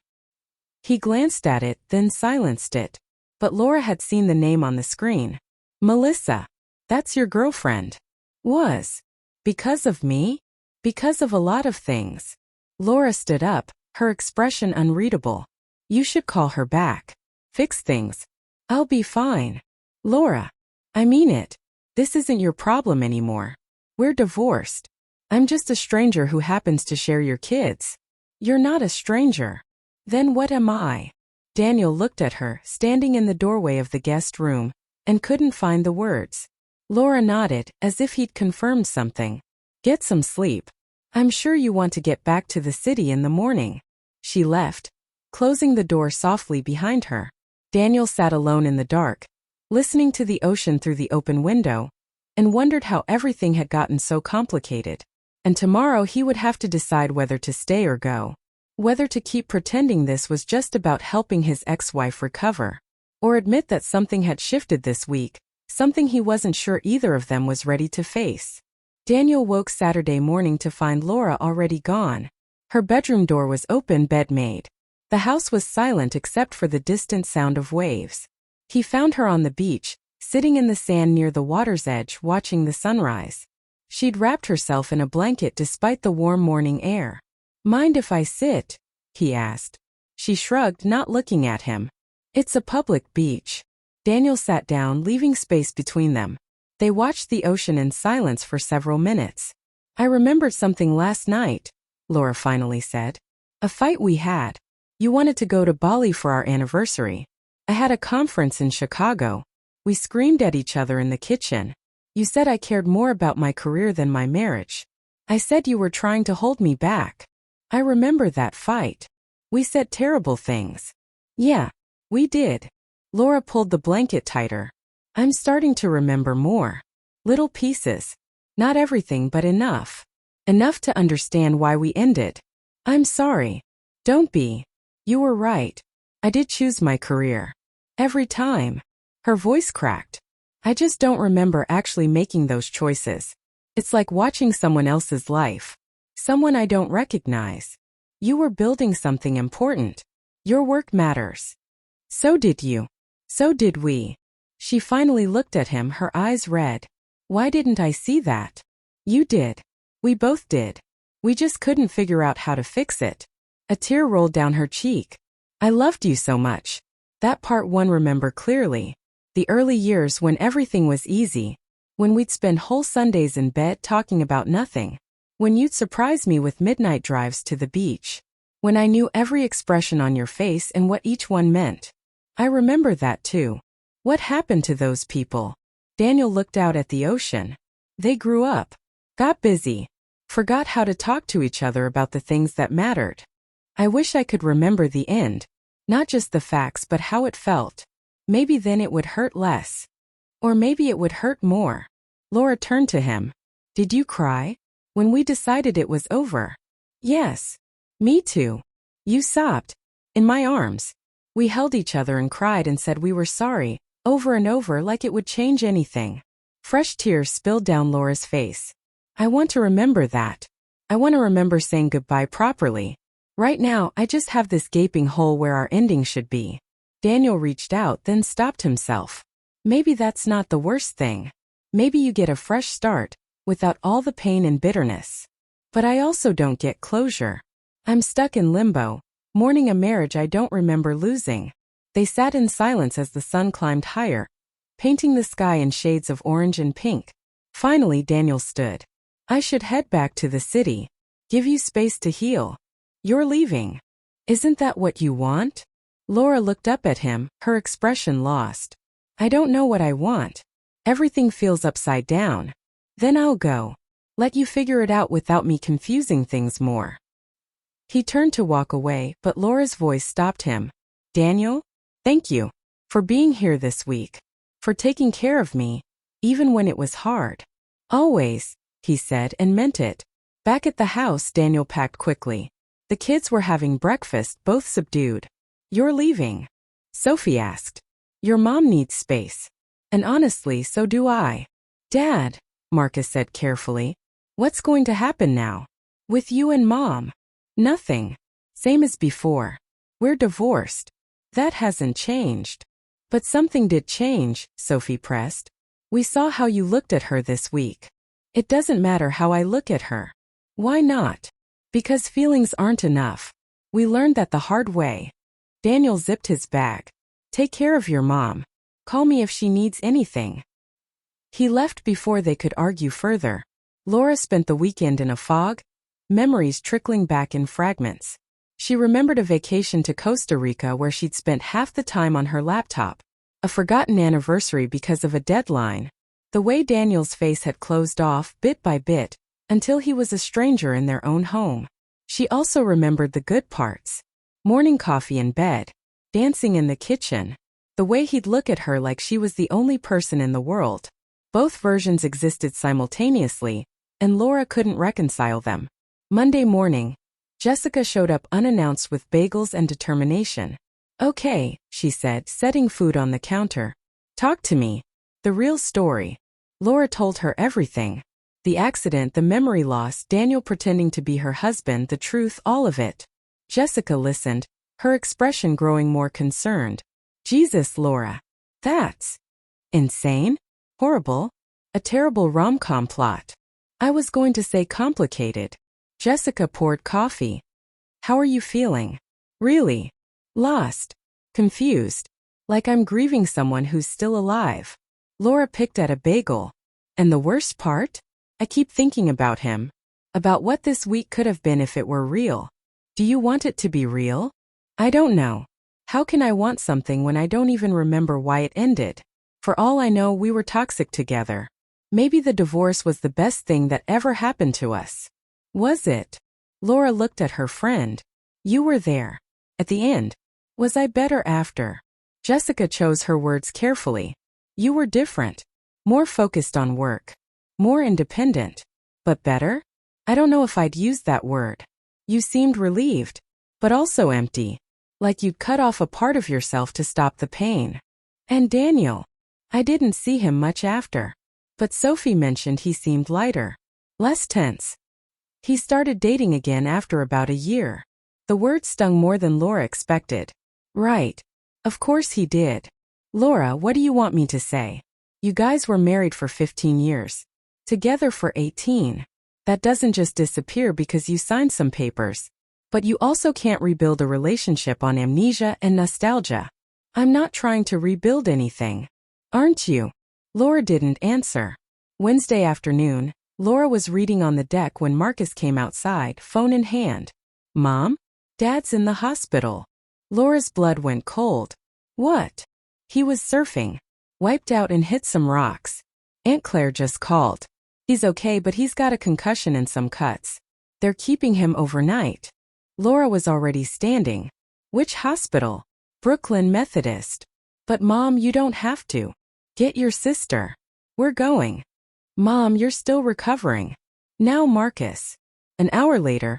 He glanced at it, then silenced it. But Laura had seen the name on the screen. Melissa. That's your girlfriend. Was. Because of me? Because of a lot of things. Laura stood up, her expression unreadable. You should call her back. Fix things. I'll be fine. Laura. I mean it. This isn't your problem anymore. We're divorced. I'm just a stranger who happens to share your kids. You're not a stranger. Then what am I? Daniel looked at her, standing in the doorway of the guest room, and couldn't find the words. Laura nodded, as if he'd confirmed something. Get some sleep. I'm sure you want to get back to the city in the morning. She left, closing the door softly behind her. Daniel sat alone in the dark, listening to the ocean through the open window, and wondered how everything had gotten so complicated. And tomorrow he would have to decide whether to stay or go. Whether to keep pretending this was just about helping his ex-wife recover, or admit that something had shifted this week, something he wasn't sure either of them was ready to face. Daniel woke Saturday morning to find Laura already gone. Her bedroom door was open, bed made. The house was silent except for the distant sound of waves. He found her on the beach, sitting in the sand near the water's edge, watching the sunrise. She'd wrapped herself in a blanket despite the warm morning air. Mind if I sit? He asked. She shrugged, not looking at him. It's a public beach. Daniel sat down, leaving space between them. They watched the ocean in silence for several minutes. I remembered something last night, Laura finally said. A fight we had. You wanted to go to Bali for our anniversary. I had a conference in Chicago. We screamed at each other in the kitchen. You said I cared more about my career than my marriage. I said you were trying to hold me back. I remember that fight. We said terrible things. Yeah, we did. Laura pulled the blanket tighter. I'm starting to remember more. Little pieces. Not everything, but enough. Enough to understand why we ended. I'm sorry. Don't be. You were right. I did choose my career. Every time. Her voice cracked. I just don't remember actually making those choices. It's like watching someone else's life. Someone I don't recognize. You were building something important. Your work matters. So did you. So did we. She finally looked at him, her eyes red. Why didn't I see that? You did. We both did. We just couldn't figure out how to fix it. A tear rolled down her cheek. I loved you so much. That part one remember clearly. The early years when everything was easy. When we'd spend whole Sundays in bed talking about nothing. When you'd surprise me with midnight drives to the beach. When I knew every expression on your face and what each one meant. I remember that too. What happened to those people? Daniel looked out at the ocean. They grew up. Got busy. Forgot how to talk to each other about the things that mattered. I wish I could remember the end. Not just the facts but how it felt. Maybe then it would hurt less. Or maybe it would hurt more. Laura turned to him. Did you cry? When we decided it was over? Yes. Me too. You sobbed. In my arms. We held each other and cried and said we were sorry, over and over like it would change anything. Fresh tears spilled down Laura's face. I want to remember that. I want to remember saying goodbye properly. Right now, I just have this gaping hole where our ending should be. Daniel reached out, then stopped himself. Maybe that's not the worst thing. Maybe you get a fresh start, without all the pain and bitterness. But I also don't get closure. I'm stuck in limbo, mourning a marriage I don't remember losing. They sat in silence as the sun climbed higher, painting the sky in shades of orange and pink. Finally, Daniel stood. I should head back to the city. Give you space to heal. You're leaving. Isn't that what you want? Laura looked up at him, her expression lost. I don't know what I want. Everything feels upside down. Then I'll go. Let you figure it out without me confusing things more. He turned to walk away, but Laura's voice stopped him. Daniel? Thank you. For being here this week. For taking care of me. Even when it was hard. Always, he said and meant it. Back at the house, Daniel packed quickly. The kids were having breakfast, both subdued. You're leaving? Sophie asked. Your mom needs space. And honestly, so do I. Dad, Marcus said carefully. What's going to happen now? With you and Mom? Nothing. Same as before. We're divorced. That hasn't changed. But something did change, Sophie pressed. We saw how you looked at her this week. It doesn't matter how I look at her. Why not? Because feelings aren't enough. We learned that the hard way. Daniel zipped his bag. Take care of your mom. Call me if she needs anything. He left before they could argue further. Laura spent the weekend in a fog, memories trickling back in fragments. She remembered a vacation to Costa Rica where she'd spent half the time on her laptop, a forgotten anniversary because of a deadline, the way Daniel's face had closed off bit by bit until he was a stranger in their own home. She also remembered the good parts. Morning coffee in bed, dancing in the kitchen, the way he'd look at her like she was the only person in the world. Both versions existed simultaneously, and Laura couldn't reconcile them. Monday morning, Jessica showed up unannounced with bagels and determination. Okay, she said, setting food on the counter. Talk to me. The real story. Laura told her everything. The accident, the memory loss, Daniel pretending to be her husband, the truth, all of it. Jessica listened, her expression growing more concerned. Jesus, Laura. That's insane? Horrible? A terrible rom-com plot. I was going to say complicated. Jessica poured coffee. How are you feeling? Really? Lost? Confused? Like I'm grieving someone who's still alive. Laura picked at a bagel. And the worst part? I keep thinking about him. About what this week could have been if it were real. Do you want it to be real? I don't know. How can I want something when I don't even remember why it ended? For all I know, we were toxic together. Maybe the divorce was the best thing that ever happened to us. Was it? Laura looked at her friend. You were there. At the end. Was I better after? Jessica chose her words carefully. You were different. More focused on work. More independent. But better? I don't know if I'd use that word. You seemed relieved. But also empty. Like you'd cut off a part of yourself to stop the pain. And Daniel. I didn't see him much after. But Sophie mentioned he seemed lighter. Less tense. He started dating again after about a year. The word stung more than Laura expected. Right. Of course he did. Laura, what do you want me to say? You guys were married for 15 years. Together for 18. That doesn't just disappear because you signed some papers. But you also can't rebuild a relationship on amnesia and nostalgia. I'm not trying to rebuild anything. Aren't you? Laura didn't answer. Wednesday afternoon, Laura was reading on the deck when Marcus came outside, phone in hand. Mom? Dad's in the hospital. Laura's blood went cold. What? He was surfing. Wiped out and hit some rocks. Aunt Claire just called. He's okay, but he's got a concussion and some cuts. They're keeping him overnight. Laura was already standing. Which hospital? Brooklyn Methodist. But Mom, you don't have to. Get your sister. We're going. Mom, you're still recovering. Now Marcus. An hour later,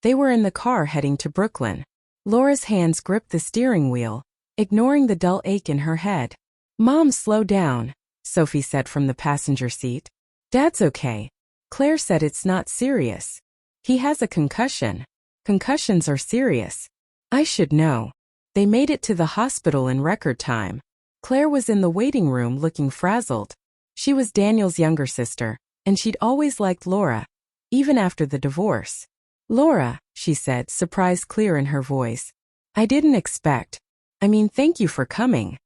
they were in the car heading to Brooklyn. Laura's hands gripped the steering wheel, ignoring the dull ache in her head. Mom, slow down, Sophie said from the passenger seat. Dad's okay. Claire said it's not serious. He has a concussion. Concussions are serious. I should know. They made it to the hospital in record time. Claire was in the waiting room looking frazzled. She was Daniel's younger sister, and she'd always liked Laura, even after the divorce. Laura, she said, surprise clear in her voice. I didn't expect. Thank you for coming.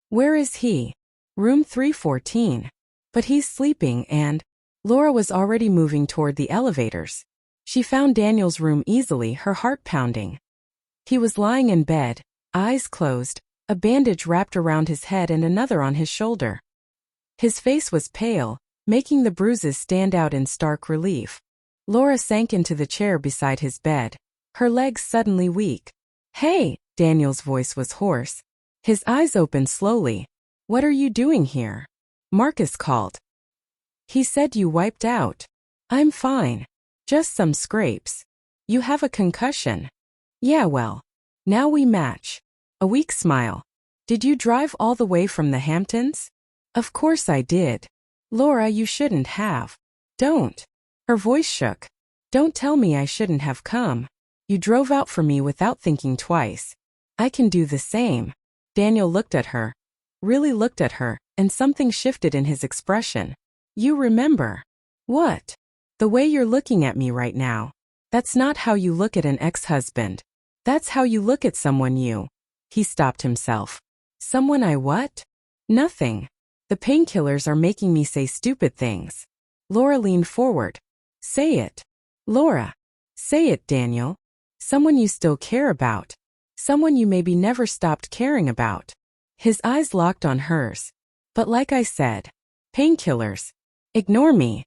Where is he? Room 314. But he's sleeping and… Laura was already moving toward the elevators. She found Daniel's room easily, her heart pounding. He was lying in bed, eyes closed, a bandage wrapped around his head and another on his shoulder. His face was pale, making the bruises stand out in stark relief. Laura sank into the chair beside his bed, her legs suddenly weak. Hey, Daniel's voice was hoarse. His eyes opened slowly. What are you doing here? Marcus called. He said you wiped out. I'm fine. Just some scrapes. You have a concussion. Yeah, well. Now we match. A weak smile. Did you drive all the way from the Hamptons? Of course I did. Laura, you shouldn't have. Don't. Her voice shook. Don't tell me I shouldn't have come. You drove out for me without thinking twice. I can do the same. Daniel looked at her. Really looked at her, and something shifted in his expression. You remember. What? The way you're looking at me right now. That's not how you look at an ex-husband. That's how you look at someone you… He stopped himself. Someone I what? Nothing. The painkillers are making me say stupid things. Laura leaned forward. Say it. Laura. Say it, Daniel. Someone you still care about. Someone you maybe never stopped caring about. His eyes locked on hers. But like I said. Painkillers. Ignore me.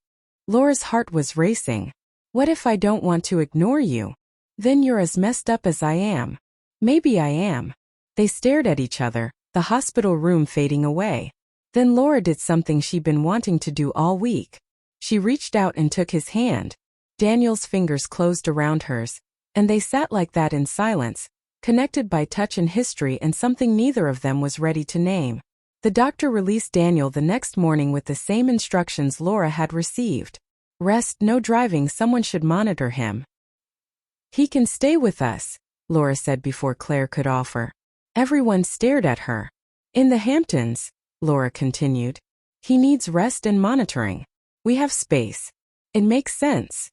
Laura's heart was racing. What if I don't want to ignore you? Then you're as messed up as I am. Maybe I am. They stared at each other, the hospital room fading away. Then Laura did something she'd been wanting to do all week. She reached out and took his hand. Daniel's fingers closed around hers, and they sat like that in silence, connected by touch and history and something neither of them was ready to name. The doctor released Daniel the next morning with the same instructions Laura had received. Rest, no driving, someone should monitor him. He can stay with us, Laura said before Claire could offer. Everyone stared at her. In the Hamptons, Laura continued. He needs rest and monitoring. We have space. It makes sense.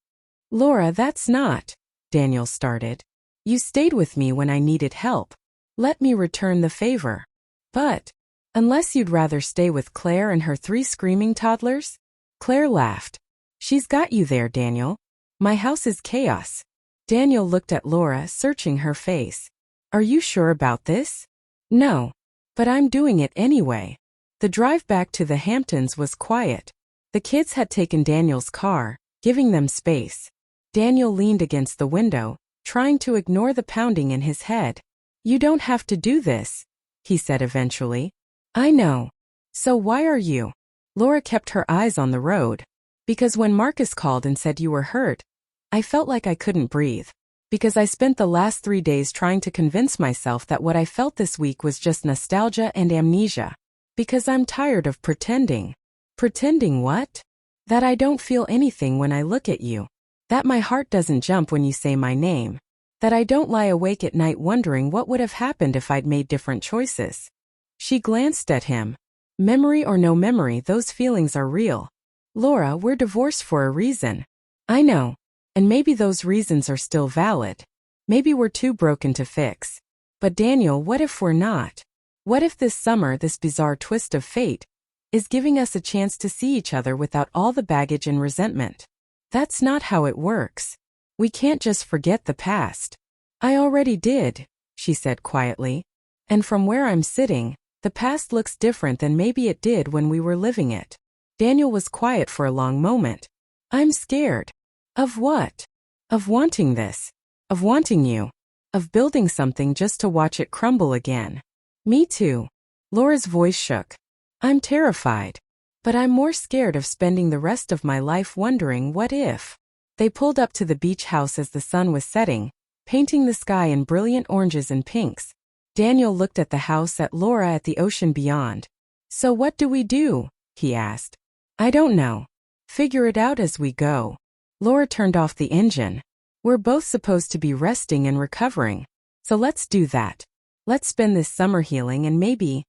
Laura, that's not… Daniel started. You stayed with me when I needed help. Let me return the favor. But, unless you'd rather stay with Claire and her 3 screaming toddlers? Claire laughed. She's got you there, Daniel. My house is chaos. Daniel looked at Laura, searching her face. Are you sure about this? No. But I'm doing it anyway. The drive back to the Hamptons was quiet. The kids had taken Daniel's car, giving them space. Daniel leaned against the window, trying to ignore the pounding in his head. You don't have to do this, he said eventually. I know. So why are you? Laura kept her eyes on the road. Because when Marcus called and said you were hurt, I felt like I couldn't breathe. Because I spent the last 3 days trying to convince myself that what I felt this week was just nostalgia and amnesia. Because I'm tired of pretending. Pretending what? That I don't feel anything when I look at you. That my heart doesn't jump when you say my name. That I don't lie awake at night wondering what would have happened if I'd made different choices. She glanced at him. Memory or no memory, those feelings are real. Laura, we're divorced for a reason. I know. And maybe those reasons are still valid. Maybe we're too broken to fix. But Daniel, what if we're not? What if this summer, this bizarre twist of fate, is giving us a chance to see each other without all the baggage and resentment? That's not how it works. We can't just forget the past. I already did, she said quietly. And from where I'm sitting, the past looks different than maybe it did when we were living it. Daniel was quiet for a long moment. I'm scared. Of what? Of wanting this. Of wanting you. Of building something just to watch it crumble again. Me too. Laura's voice shook. I'm terrified. But I'm more scared of spending the rest of my life wondering what if. They pulled up to the beach house as the sun was setting, painting the sky in brilliant oranges and pinks. Daniel looked at the house, at Laura, at the ocean beyond. So what do we do? He asked. I don't know. Figure it out as we go. Laura turned off the engine. We're both supposed to be resting and recovering. So let's do that. Let's spend this summer healing, and maybe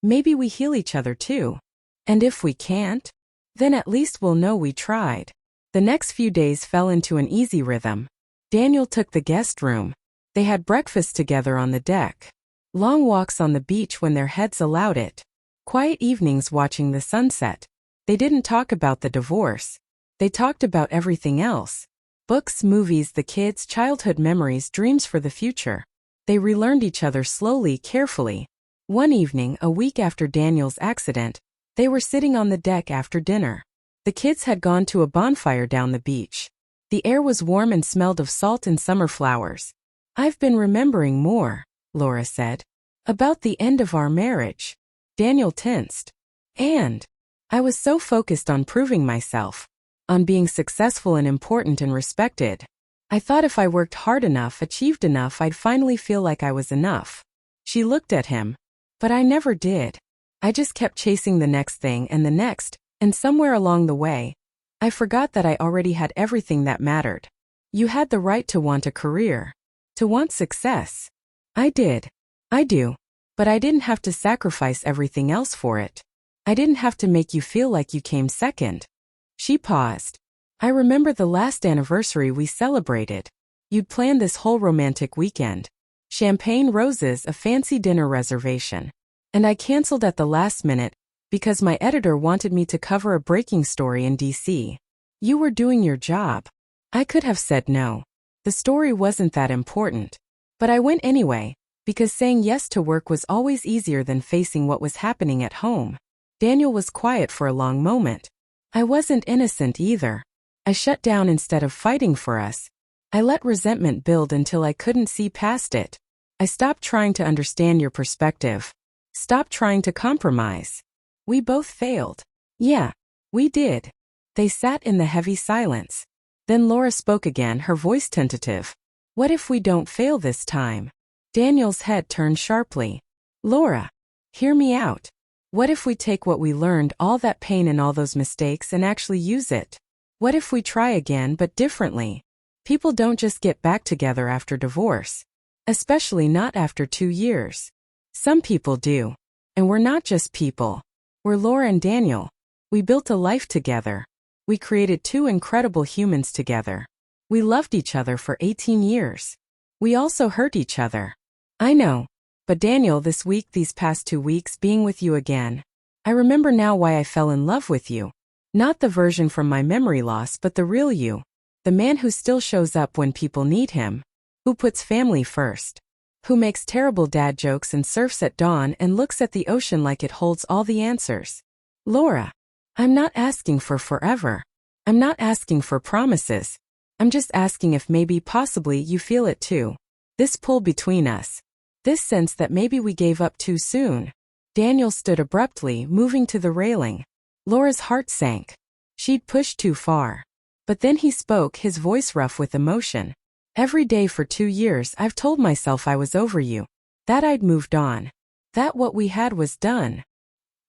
we heal each other too. And if we can't, then at least we'll know we tried. The next few days fell into an easy rhythm. Daniel took the guest room. They had breakfast together on the deck. Long walks on the beach when their heads allowed it. Quiet evenings watching the sunset. They didn't talk about the divorce. They talked about everything else. Books, movies, the kids, childhood memories, dreams for the future. They relearned each other slowly, carefully. One evening, a week after Daniel's accident, they were sitting on the deck after dinner. The kids had gone to a bonfire down the beach. The air was warm and smelled of salt and summer flowers. I've been remembering more, Laura said. About the end of our marriage. Daniel tensed. And I was so focused on proving myself. On being successful and important and respected. I thought if I worked hard enough, achieved enough, I'd finally feel like I was enough. She looked at him. But I never did. I just kept chasing the next thing and the next, and somewhere along the way, I forgot that I already had everything that mattered. You had the right to want a career. To want success. I did. I do. But I didn't have to sacrifice everything else for it. I didn't have to make you feel like you came second. She paused. I remember the last anniversary we celebrated. You'd planned this whole romantic weekend. Champagne, roses, a fancy dinner reservation. And I canceled at the last minute because my editor wanted me to cover a breaking story in DC. You were doing your job. I could have said no. The story wasn't that important. But I went anyway, because saying yes to work was always easier than facing what was happening at home. Daniel was quiet for a long moment. I wasn't innocent either. I shut down instead of fighting for us. I let resentment build until I couldn't see past it. I stopped trying to understand your perspective. Stopped trying to compromise. We both failed. Yeah, we did. They sat in the heavy silence. Then Laura spoke again, her voice tentative. What if we don't fail this time? Daniel's head turned sharply. Laura, hear me out. What if we take what we learned, all that pain and all those mistakes, and actually use it? What if we try again but differently? People don't just get back together after divorce. Especially not after 2 years. Some people do. And we're not just people. We're Laura and Daniel. We built a life together. We created 2 incredible humans together. We loved each other for 18 years. We also hurt each other. I know. But Daniel, these past 2 weeks being with you again, I remember now why I fell in love with you. Not the version from my memory loss, but the real you. The man who still shows up when people need him. Who puts family first. Who makes terrible dad jokes and surfs at dawn and looks at the ocean like it holds all the answers. Laura, I'm not asking for forever. I'm not asking for promises. I'm just asking if maybe possibly you feel it too. This pull between us. This sense that maybe we gave up too soon. Daniel stood abruptly, moving to the railing. Laura's heart sank. She'd pushed too far. But then he spoke, his voice rough with emotion. Every day for 2 years I've told myself I was over you. That I'd moved on. That what we had was done.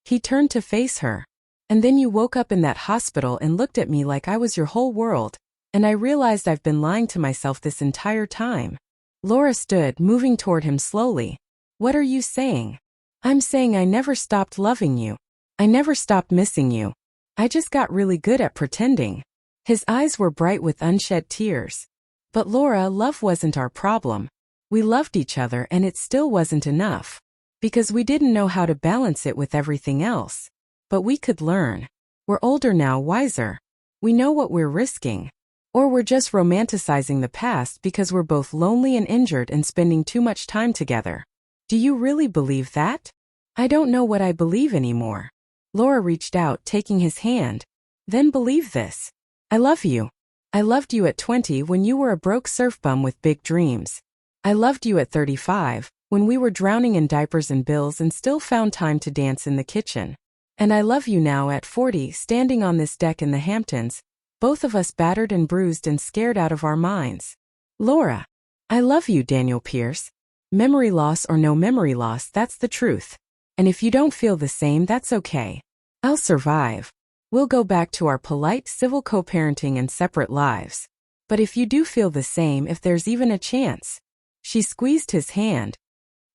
He turned to face her. And then you woke up in that hospital and looked at me like I was your whole world, and I realized I've been lying to myself this entire time. Laura stood, moving toward him slowly. What are you saying? I'm saying I never stopped loving you. I never stopped missing you. I just got really good at pretending. His eyes were bright with unshed tears. But Laura, love wasn't our problem. We loved each other and it still wasn't enough. Because we didn't know how to balance it with everything else. But we could learn. We're older now, wiser. We know what we're risking. Or we're just romanticizing the past because we're both lonely and injured and spending too much time together. Do you really believe that? I don't know what I believe anymore. Laura reached out, taking his hand. Then believe this. I love you. I loved you at 20 when you were a broke surf bum with big dreams. I loved you at 35, when we were drowning in diapers and bills and still found time to dance in the kitchen. And I love you now at 40, standing on this deck in the Hamptons, both of us battered and bruised and scared out of our minds. Laura. I love you, Daniel Pierce. Memory loss or no memory loss, that's the truth. And if you don't feel the same, that's okay. I'll survive. We'll go back to our polite, civil co-parenting and separate lives. But if you do feel the same, if there's even a chance. She squeezed his hand.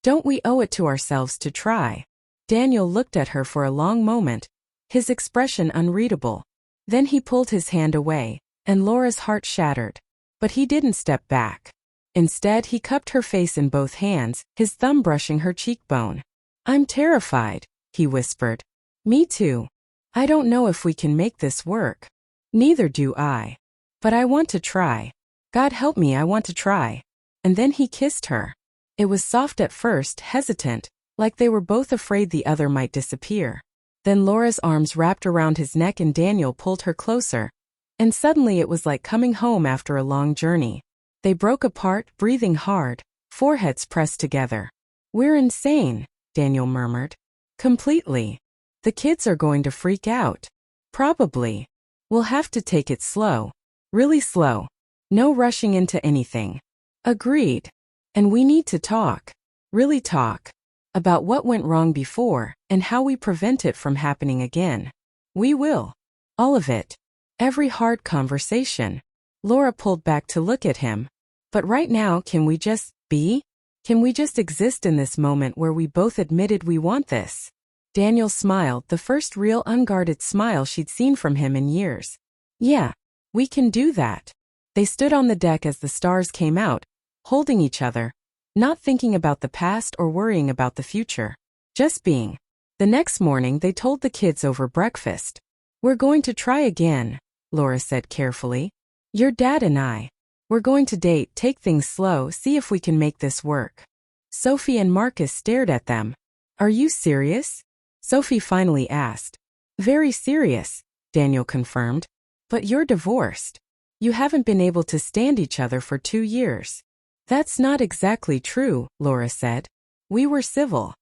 Don't we owe it to ourselves to try? Daniel looked at her for a long moment, his expression unreadable. Then he pulled his hand away, and Laura's heart shattered. But he didn't step back. Instead, he cupped her face in both hands, his thumb brushing her cheekbone. I'm terrified, he whispered. Me too. I don't know if we can make this work. Neither do I. But I want to try. God help me, I want to try. And then he kissed her. It was soft at first, hesitant, like they were both afraid the other might disappear. Then Laura's arms wrapped around his neck and Daniel pulled her closer. And suddenly it was like coming home after a long journey. They broke apart, breathing hard, foreheads pressed together. We're insane, Daniel murmured. Completely. The kids are going to freak out. Probably. We'll have to take it slow. Really slow. No rushing into anything. Agreed. And we need to talk. Really talk. About what went wrong before, and how we prevent it from happening again. We will. All of it. Every hard conversation. Laura pulled back to look at him. But right now, can we just be? Can we just exist in this moment where we both admitted we want this? Daniel smiled, the first real unguarded smile she'd seen from him in years. Yeah, we can do that. They stood on the deck as the stars came out, holding each other, not thinking about the past or worrying about the future. Just being. The next morning they told the kids over breakfast. We're going to try again, Laura said carefully. Your dad and I. We're going to date, take things slow, see if we can make this work. Sophie and Marcus stared at them. Are you serious? Sophie finally asked. Very serious, Daniel confirmed. But you're divorced. You haven't been able to stand each other for 2 years. That's not exactly true, Laura said. We were civil.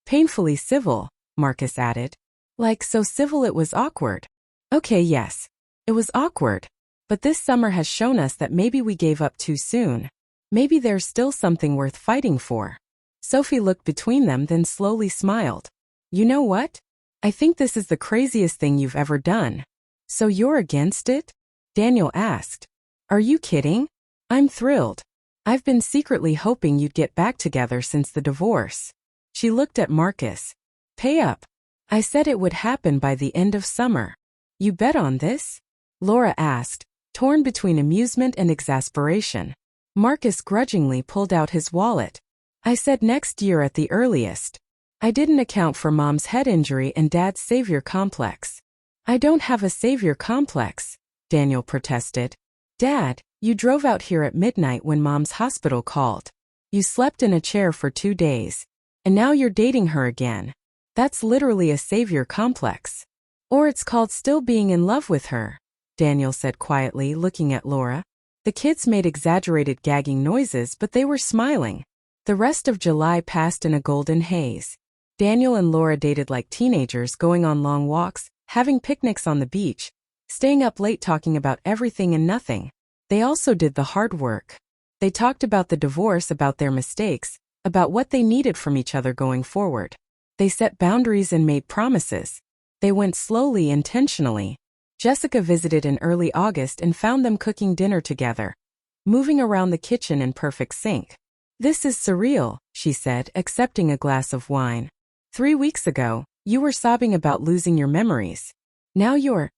Painfully civil, Marcus added. Like so civil it was awkward. Okay, yes. It was awkward. But this summer has shown us that maybe we gave up too soon. Maybe there's still something worth fighting for. Sophie looked between them, then slowly smiled. You know what? I think this is the craziest thing you've ever done. So you're against it? Daniel asked. Are you kidding? I'm thrilled. I've been secretly hoping you'd get back together since the divorce. She looked at Marcus. Pay up. I said it would happen by the end of summer. You bet on this? Laura asked, torn between amusement and exasperation. Marcus grudgingly pulled out his wallet. I said next year at the earliest. I didn't account for Mom's head injury and Dad's savior complex. I don't have a savior complex, Daniel protested. Dad, you drove out here at midnight when Mom's hospital called. You slept in a chair for 2 days. And now you're dating her again. That's literally a savior complex. Or it's called still being in love with her, Daniel said quietly, looking at Laura. The kids made exaggerated gagging noises, but they were smiling. The rest of July passed in a golden haze. Daniel and Laura dated like teenagers, going on long walks, having picnics on the beach, staying up late talking about everything and nothing. They also did the hard work. They talked about the divorce, about their mistakes, about what they needed from each other going forward. They set boundaries and made promises. They went slowly, intentionally. Jessica visited in early August and found them cooking dinner together, moving around the kitchen in perfect sync. This is surreal, she said, accepting a glass of wine. 3 weeks ago, you were sobbing about losing your memories. Now you're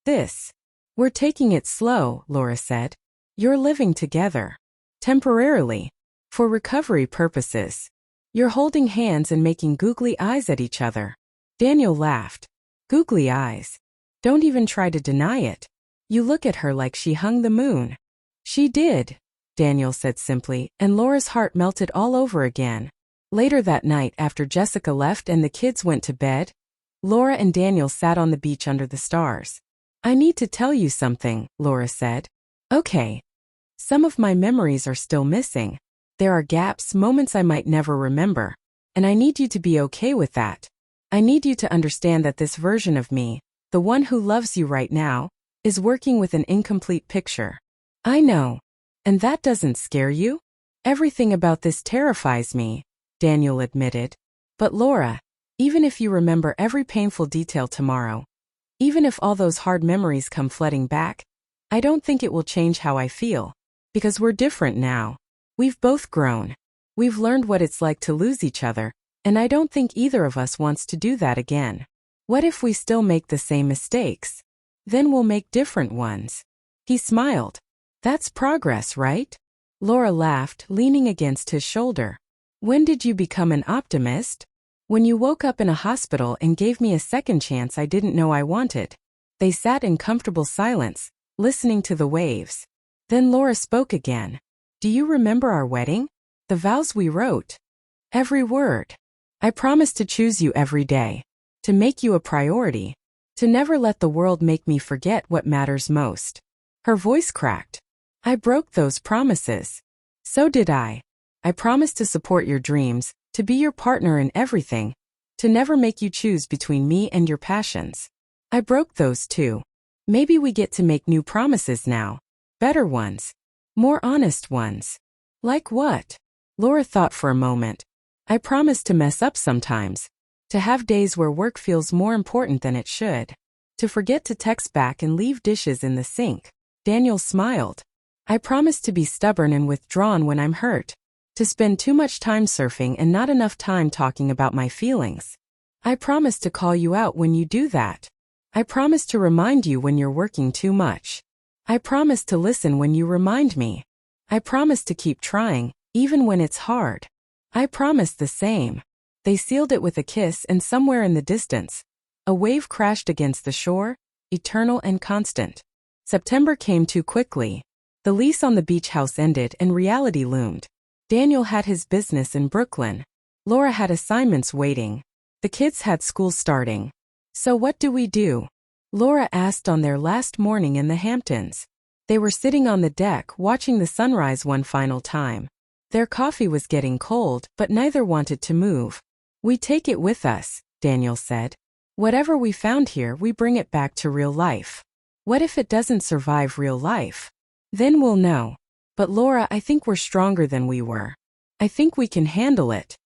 this. We're taking it slow, Laura said. You're living together. Temporarily. For recovery purposes. You're holding hands and making googly eyes at each other. Daniel laughed. Googly eyes. Don't even try to deny it. You look at her like she hung the moon. She did, Daniel said simply, and Laura's heart melted all over again. Later that night, after Jessica left and the kids went to bed, Laura and Daniel sat on the beach under the stars. I need to tell you something, Laura said. Okay. Some of my memories are still missing. There are gaps, moments I might never remember. And I need you to be okay with that. I need you to understand that this version of me, the one who loves you right now, is working with an incomplete picture. I know. And that doesn't scare you? Everything about this terrifies me, Daniel admitted. But Laura, even if you remember every painful detail tomorrow, even if all those hard memories come flooding back, I don't think it will change how I feel. Because we're different now. We've both grown. We've learned what it's like to lose each other, and I don't think either of us wants to do that again. What if we still make the same mistakes? Then we'll make different ones. He smiled. That's progress, right? Laura laughed, leaning against his shoulder. When did you become an optimist? When you woke up in a hospital and gave me a second chance I didn't know I wanted. They sat in comfortable silence, listening to the waves. Then Laura spoke again. Do you remember our wedding? The vows we wrote? Every word. I promised to choose you every day. To make you a priority. To never let the world make me forget what matters most. Her voice cracked. I broke those promises. So did I. I promised to support your dreams, to be your partner in everything, to never make you choose between me and your passions. I broke those too. Maybe we get to make new promises now. Better ones. More honest ones. Like what? Laura thought for a moment. I promise to mess up sometimes. To have days where work feels more important than it should. To forget to text back and leave dishes in the sink. Daniel smiled. I promise to be stubborn and withdrawn when I'm hurt. To spend too much time surfing and not enough time talking about my feelings. I promise to call you out when you do that. I promise to remind you when you're working too much. I promise to listen when you remind me. I promise to keep trying, even when it's hard. I promise the same. They sealed it with a kiss, and somewhere in the distance, a wave crashed against the shore, eternal and constant. September came too quickly. The lease on the beach house ended and reality loomed. Daniel had his business in Brooklyn. Laura had assignments waiting. The kids had school starting. So what do we do? Laura asked on their last morning in the Hamptons. They were sitting on the deck watching the sunrise one final time. Their coffee was getting cold, but neither wanted to move. We take it with us, Daniel said. Whatever we found here, we bring it back to real life. What if it doesn't survive real life? Then we'll know. But Laura, I think we're stronger than we were. I think we can handle it.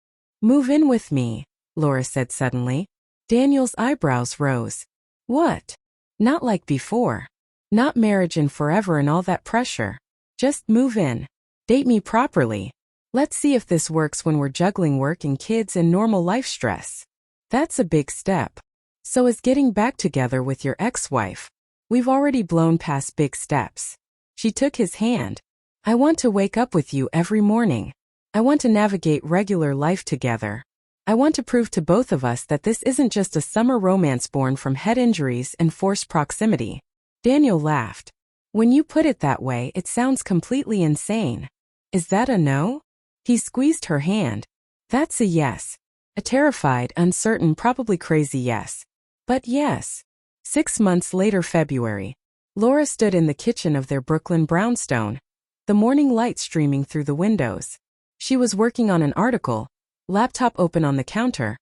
Move in with me, Laura said suddenly. Daniel's eyebrows rose. What? Not like before. Not marriage and forever and all that pressure. Just move in. Date me properly. Let's see if this works when we're juggling work and kids and normal life stress. That's a big step. So is getting back together with your ex-wife. We've already blown past big steps. She took his hand. I want to wake up with you every morning. I want to navigate regular life together. I want to prove to both of us that this isn't just a summer romance born from head injuries and forced proximity." Daniel laughed. "When you put it that way, it sounds completely insane. Is that a no?" He squeezed her hand. "That's a yes. A terrified, uncertain, probably crazy yes. But yes." 6 months later, February. Laura stood in the kitchen of their Brooklyn brownstone, the morning light streaming through the windows. She was working on an article, laptop open on the counter,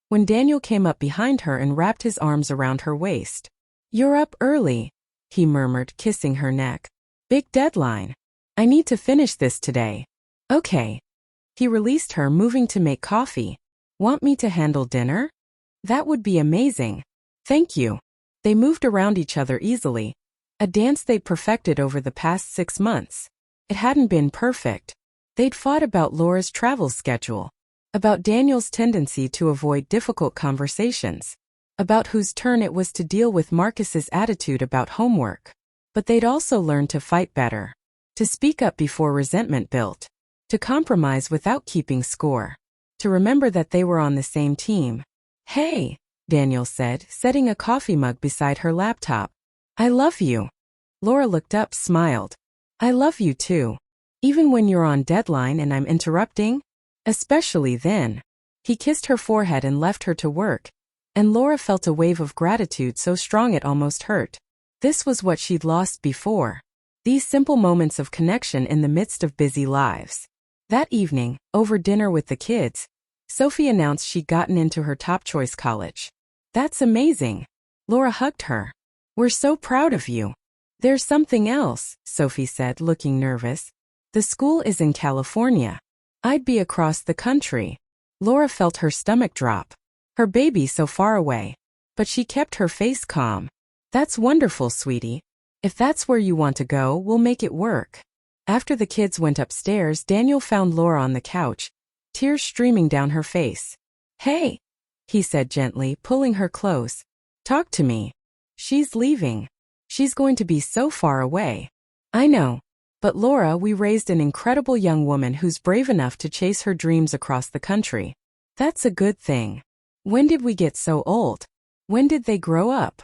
when Daniel came up behind her and wrapped his arms around her waist. "You're up early," he murmured, kissing her neck. "Big deadline. I need to finish this today." "Okay." He released her, moving to make coffee. "Want me to handle dinner?" "That would be amazing. Thank you." They moved around each other easily, a dance they'd perfected over the past 6 months. It hadn't been perfect. They'd fought about Laura's travel schedule, about Daniel's tendency to avoid difficult conversations, about whose turn it was to deal with Marcus's attitude about homework. But they'd also learned to fight better, to speak up before resentment built, to compromise without keeping score, to remember that they were on the same team. "Hey," Daniel said, setting a coffee mug beside her laptop. "I love you." Laura looked up, smiled. "I love you too. Even when you're on deadline and I'm interrupting? Especially then." He kissed her forehead and left her to work, and Laura felt a wave of gratitude so strong it almost hurt. This was what she'd lost before. These simple moments of connection in the midst of busy lives. That evening, over dinner with the kids, Sophie announced she'd gotten into her top choice college. "That's amazing." Laura hugged her. "We're so proud of you." "There's something else," Sophie said, looking nervous. "The school is in California. I'd be across the country." Laura felt her stomach drop. Her baby so far away. But she kept her face calm. "That's wonderful, sweetie. If that's where you want to go, we'll make it work." After the kids went upstairs, Daniel found Laura on the couch, tears streaming down her face. "Hey," he said gently, pulling her close. "Talk to me." "She's leaving. She's going to be so far away." "I know. But Laura, we raised an incredible young woman who's brave enough to chase her dreams across the country. That's a good thing. When did we get so old? When did they grow up?"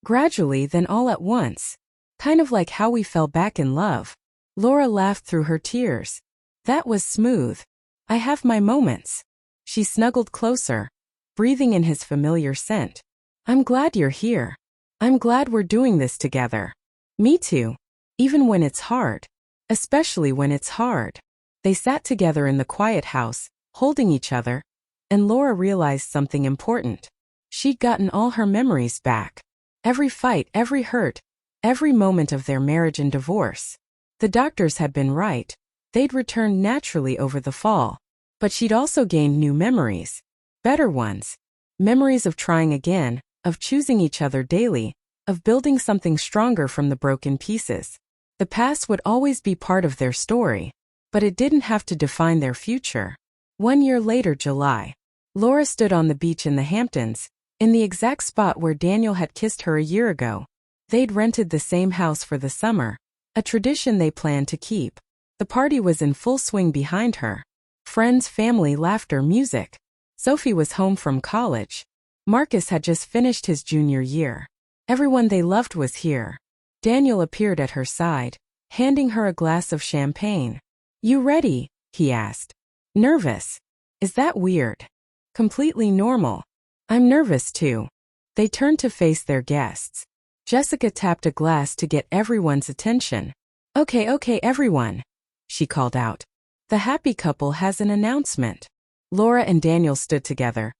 "Gradually, then all at once. Kind of like how we fell back in love." Laura laughed through her tears. "That was smooth. I have my moments." She snuggled closer, breathing in his familiar scent. "I'm glad you're here. I'm glad we're doing this together." "Me too. Even when it's hard. Especially when it's hard." They sat together in the quiet house, holding each other, and Laura realized something important. She'd gotten all her memories back. Every fight, every hurt, every moment of their marriage and divorce. The doctors had been right. They'd returned naturally over the fall. But she'd also gained new memories. Better ones. Memories of trying again, of choosing each other daily, of building something stronger from the broken pieces. The past would always be part of their story, but it didn't have to define their future. 1 year later, July. Laura stood on the beach in the Hamptons, in the exact spot where Daniel had kissed her a year ago. They'd rented the same house for the summer, a tradition they planned to keep. The party was in full swing behind her. Friends, family, laughter, music. Sophie was home from college. Marcus had just finished his junior year. Everyone they loved was here. Daniel appeared at her side, handing her a glass of champagne. "You ready?" he asked. "Nervous. Is that weird?" "Completely normal. I'm nervous too." They turned to face their guests. Jessica tapped a glass to get everyone's attention. Okay, everyone," she called out. "The happy couple has an announcement." Laura and Daniel stood together,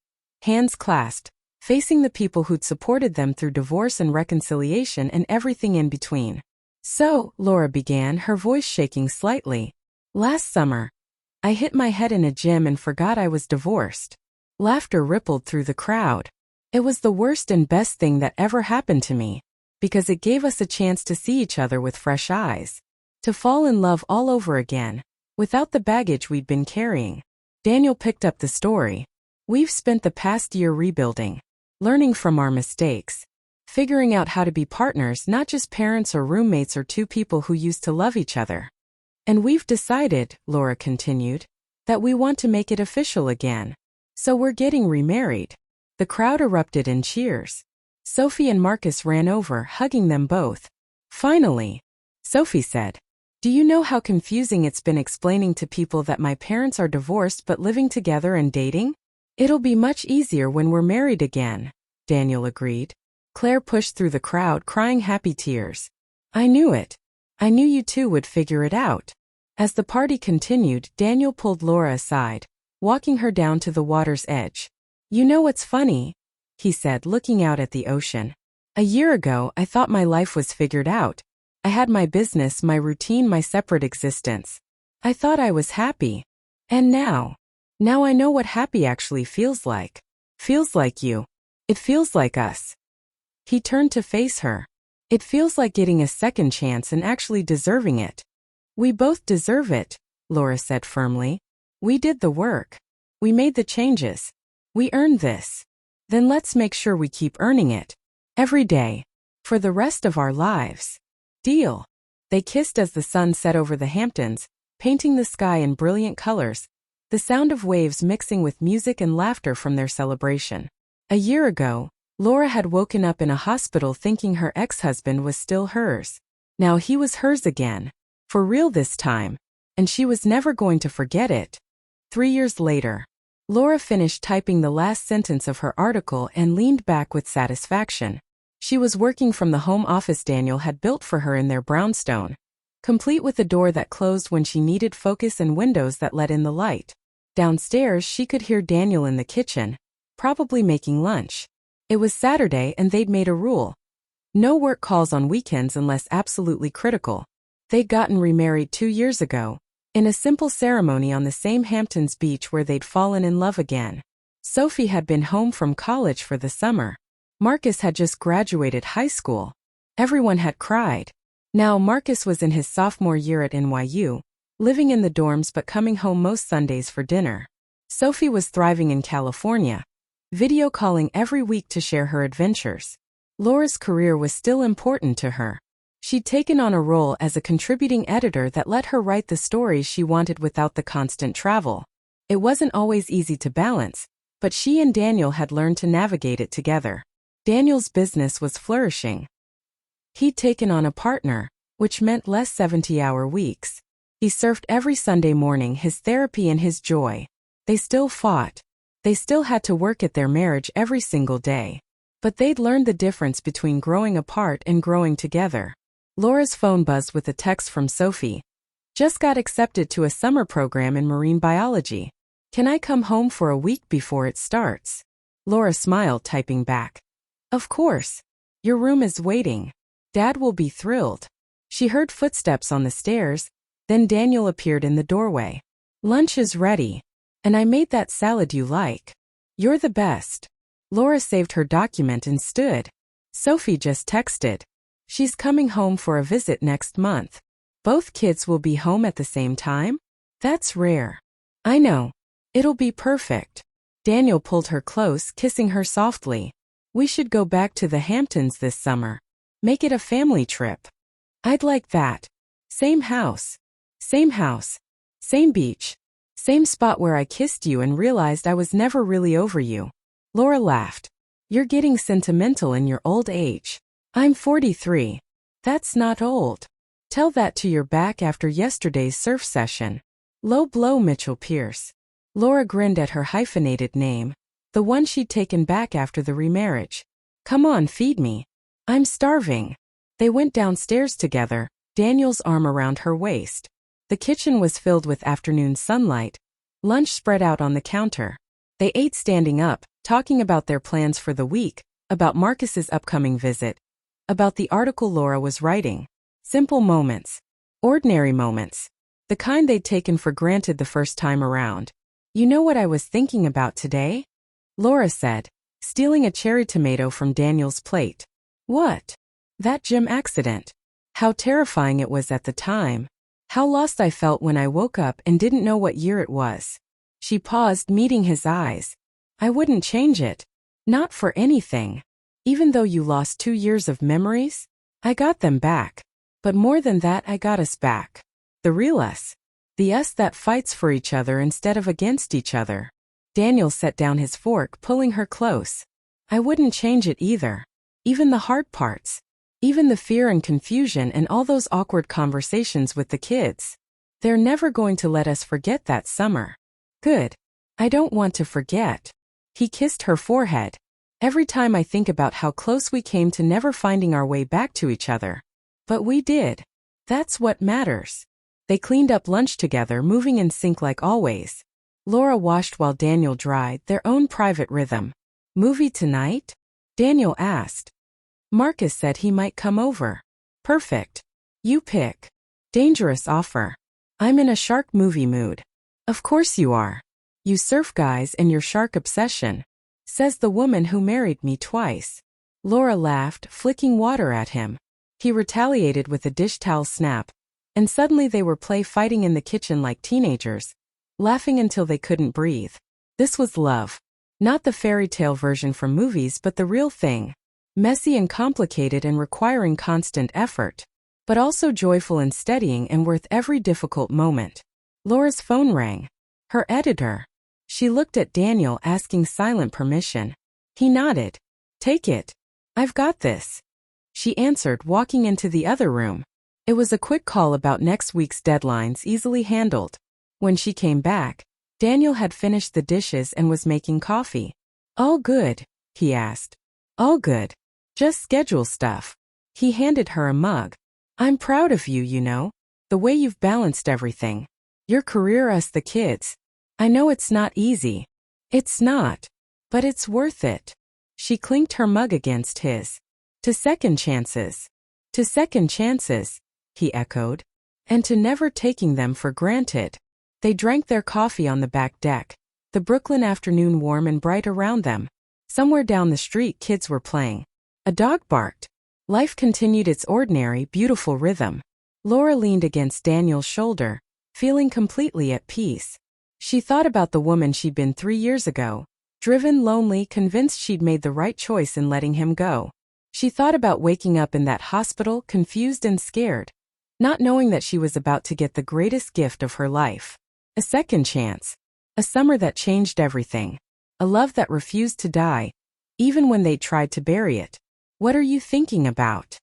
hands clasped, facing the people who'd supported them through divorce and reconciliation and everything in between. "So," Laura began, her voice shaking slightly. "Last summer, I hit my head in a gym and forgot I was divorced." Laughter rippled through the crowd. "It was the worst and best thing that ever happened to me, because it gave us a chance to see each other with fresh eyes, to fall in love all over again, without the baggage we'd been carrying." Daniel picked up the story. "We've spent the past year rebuilding, learning from our mistakes, figuring out how to be partners, not just parents or roommates or two people who used to love each other. And we've decided, Laura continued, that we want to make it official again. So we're getting remarried. The crowd erupted in cheers. Sophie and Marcus ran over, hugging them both. Finally, Sophie said, "Do you know how confusing it's been explaining to people that my parents are divorced but living together and dating? It'll be much easier when we're married again," Daniel agreed. Claire pushed through the crowd, crying happy tears. "I knew it. I knew you two would figure it out." As the party continued, Daniel pulled Laura aside, walking her down to the water's edge. "You know what's funny?" he said, looking out at the ocean. "A year ago, I thought my life was figured out. I had my business, my routine, my separate existence. I thought I was happy. And now I know what happy actually feels like. Feels like you. It feels like us." He turned to face her. "It feels like getting a second chance and actually deserving it." "We both deserve it," Laura said firmly. "We did the work. We made the changes. We earned this. Then let's make sure we keep earning it. Every day. For the rest of our lives. Deal." They kissed as the sun set over the Hamptons, painting the sky in brilliant colors, the sound of waves mixing with music and laughter from their celebration. A year ago, Laura had woken up in a hospital thinking her ex-husband was still hers. Now he was hers again. For real this time. And she was never going to forget it. 3 years later, Laura finished typing the last sentence of her article and leaned back with satisfaction. She was working from the home office Daniel had built for her in their brownstone, complete with a door that closed when she needed focus and windows that let in the light. Downstairs, she could hear Daniel in the kitchen, probably making lunch. It was Saturday and they'd made a rule. No work calls on weekends unless absolutely critical. They'd gotten remarried 2 years ago, in a simple ceremony on the same Hamptons beach where they'd fallen in love again. Sophie had been home from college for the summer. Marcus had just graduated high school. Everyone had cried. Now Marcus was in his sophomore year at NYU, living in the dorms but coming home most Sundays for dinner. Sophie was thriving in California, video calling every week to share her adventures. Laura's career was still important to her. She'd taken on a role as a contributing editor that let her write the stories she wanted without the constant travel. It wasn't always easy to balance, but she and Daniel had learned to navigate it together. Daniel's business was flourishing. He'd taken on a partner, which meant less 70-hour weeks. He surfed every Sunday morning, his therapy and his joy. They still fought. They still had to work at their marriage every single day. But they'd learned the difference between growing apart and growing together. Laura's phone buzzed with a text from Sophie. "Just got accepted to a summer program in marine biology. Can I come home for a week before it starts?" Laura smiled, typing back, "Of course. Your room is waiting. Dad will be thrilled." She heard footsteps on the stairs, then Daniel appeared in the doorway. "Lunch is ready. And I made that salad you like. You're the best." Laura saved her document and stood. Sophie just texted. "She's coming home for a visit next month. Both kids will be home at the same time? That's rare." "I know. It'll be perfect." Daniel pulled her close, kissing her softly. "We should go back to the Hamptons this summer. Make it a family trip." "I'd like that. Same house. Same house. Same beach. Same spot where I kissed you and realized I was never really over you." Laura laughed. "You're getting sentimental in your old age. I'm 43. That's not old. Tell that to your back after yesterday's surf session." Low blow, Mitchell Pierce. Laura grinned at her hyphenated name, the one she'd taken back after the remarriage. "Come on, feed me. I'm starving." They went downstairs together, Daniel's arm around her waist. The kitchen was filled with afternoon sunlight, lunch spread out on the counter. They ate standing up, talking about their plans for the week, about Marcus's upcoming visit, about the article Laura was writing. Simple moments. Ordinary moments. The kind they'd taken for granted the first time around. "You know what I was thinking about today?" Laura said, stealing a cherry tomato from Daniel's plate. "What?" "That gym accident. How terrifying it was at the time. How lost I felt when I woke up and didn't know what year it was." She paused, meeting his eyes. "I wouldn't change it. Not for anything. Even though you lost 2 years of memories, I got them back. But more than that, I got us back." The real us. The us that fights for each other instead of against each other. Daniel set down his fork, pulling her close. I wouldn't change it either. Even the hard parts. Even the fear and confusion and all those awkward conversations with the kids. They're never going to let us forget that summer. Good. I don't want to forget. He kissed her forehead. Every time I think about how close we came to never finding our way back to each other. But we did. That's what matters. They cleaned up lunch together, moving in sync like always. Laura washed while Daniel dried, their own private rhythm. Movie tonight? Daniel asked. Marcus said he might come over. Perfect. You pick. Dangerous offer. I'm in a shark movie mood. Of course you are. You surf guys and your shark obsession. Says the woman who married me twice. Laura laughed, flicking water at him. He retaliated with a dish towel snap. And suddenly they were fighting in the kitchen like teenagers, laughing until they couldn't breathe. This was love. Not the fairy tale version from movies, but the real thing. Messy and complicated and requiring constant effort. But also joyful and steadying and worth every difficult moment. Laura's phone rang. Her editor. She looked at Daniel, asking silent permission. He nodded. Take it. I've got this. She answered, walking into the other room. It was a quick call about next week's deadlines, easily handled. When she came back, Daniel had finished the dishes and was making coffee. All good? He asked. All good. Just schedule stuff. He handed her a mug. I'm proud of you, you know. The way you've balanced everything. Your career, us the kids. I know it's not easy. It's not. But it's worth it. She clinked her mug against his. To second chances. To second chances, he echoed. And to never taking them for granted. They drank their coffee on the back deck. The Brooklyn afternoon warm and bright around them. Somewhere down the street kids were playing. A dog barked. Life continued its ordinary, beautiful rhythm. Laura leaned against Daniel's shoulder, feeling completely at peace. She thought about the woman she'd been 3 years ago, driven, lonely, convinced she'd made the right choice in letting him go. She thought about waking up in that hospital, confused and scared, not knowing that she was about to get the greatest gift of her life. A second chance. A summer that changed everything. A love that refused to die, even when they tried to bury it. What are you thinking about?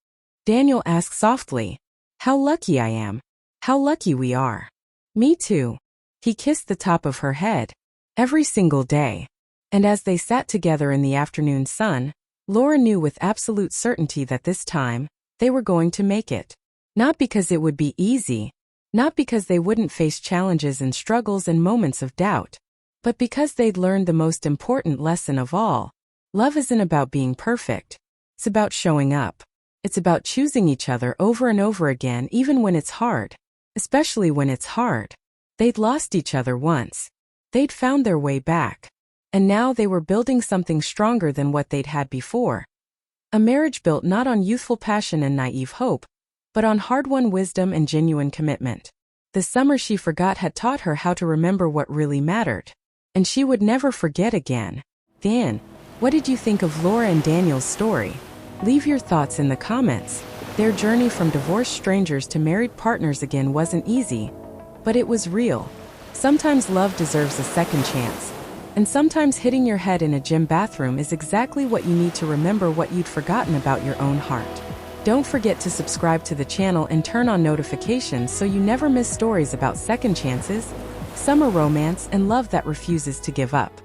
Daniel asked softly. How lucky I am. How lucky we are. Me too. He kissed the top of her head. Every single day. And as they sat together in the afternoon sun, Laura knew with absolute certainty that this time, they were going to make it. Not because it would be easy. Not because they wouldn't face challenges and struggles and moments of doubt. But because they'd learned the most important lesson of all. Love isn't about being perfect. It's about showing up. It's about choosing each other over and over again, even when it's hard. Especially when it's hard. They'd lost each other once. They'd found their way back. And now they were building something stronger than what they'd had before. A marriage built not on youthful passion and naive hope, but on hard-won wisdom and genuine commitment. The summer she forgot had taught her how to remember what really mattered. And she would never forget again. Dan, what did you think of Laura and Daniel's story? Leave your thoughts in the comments. Their journey from divorced strangers to married partners again wasn't easy, but it was real. Sometimes love deserves a second chance. And sometimes hitting your head in a gym bathroom is exactly what you need to remember what you'd forgotten about your own heart. Don't forget to subscribe to the channel and turn on notifications so you never miss stories about second chances, summer romance, and love that refuses to give up.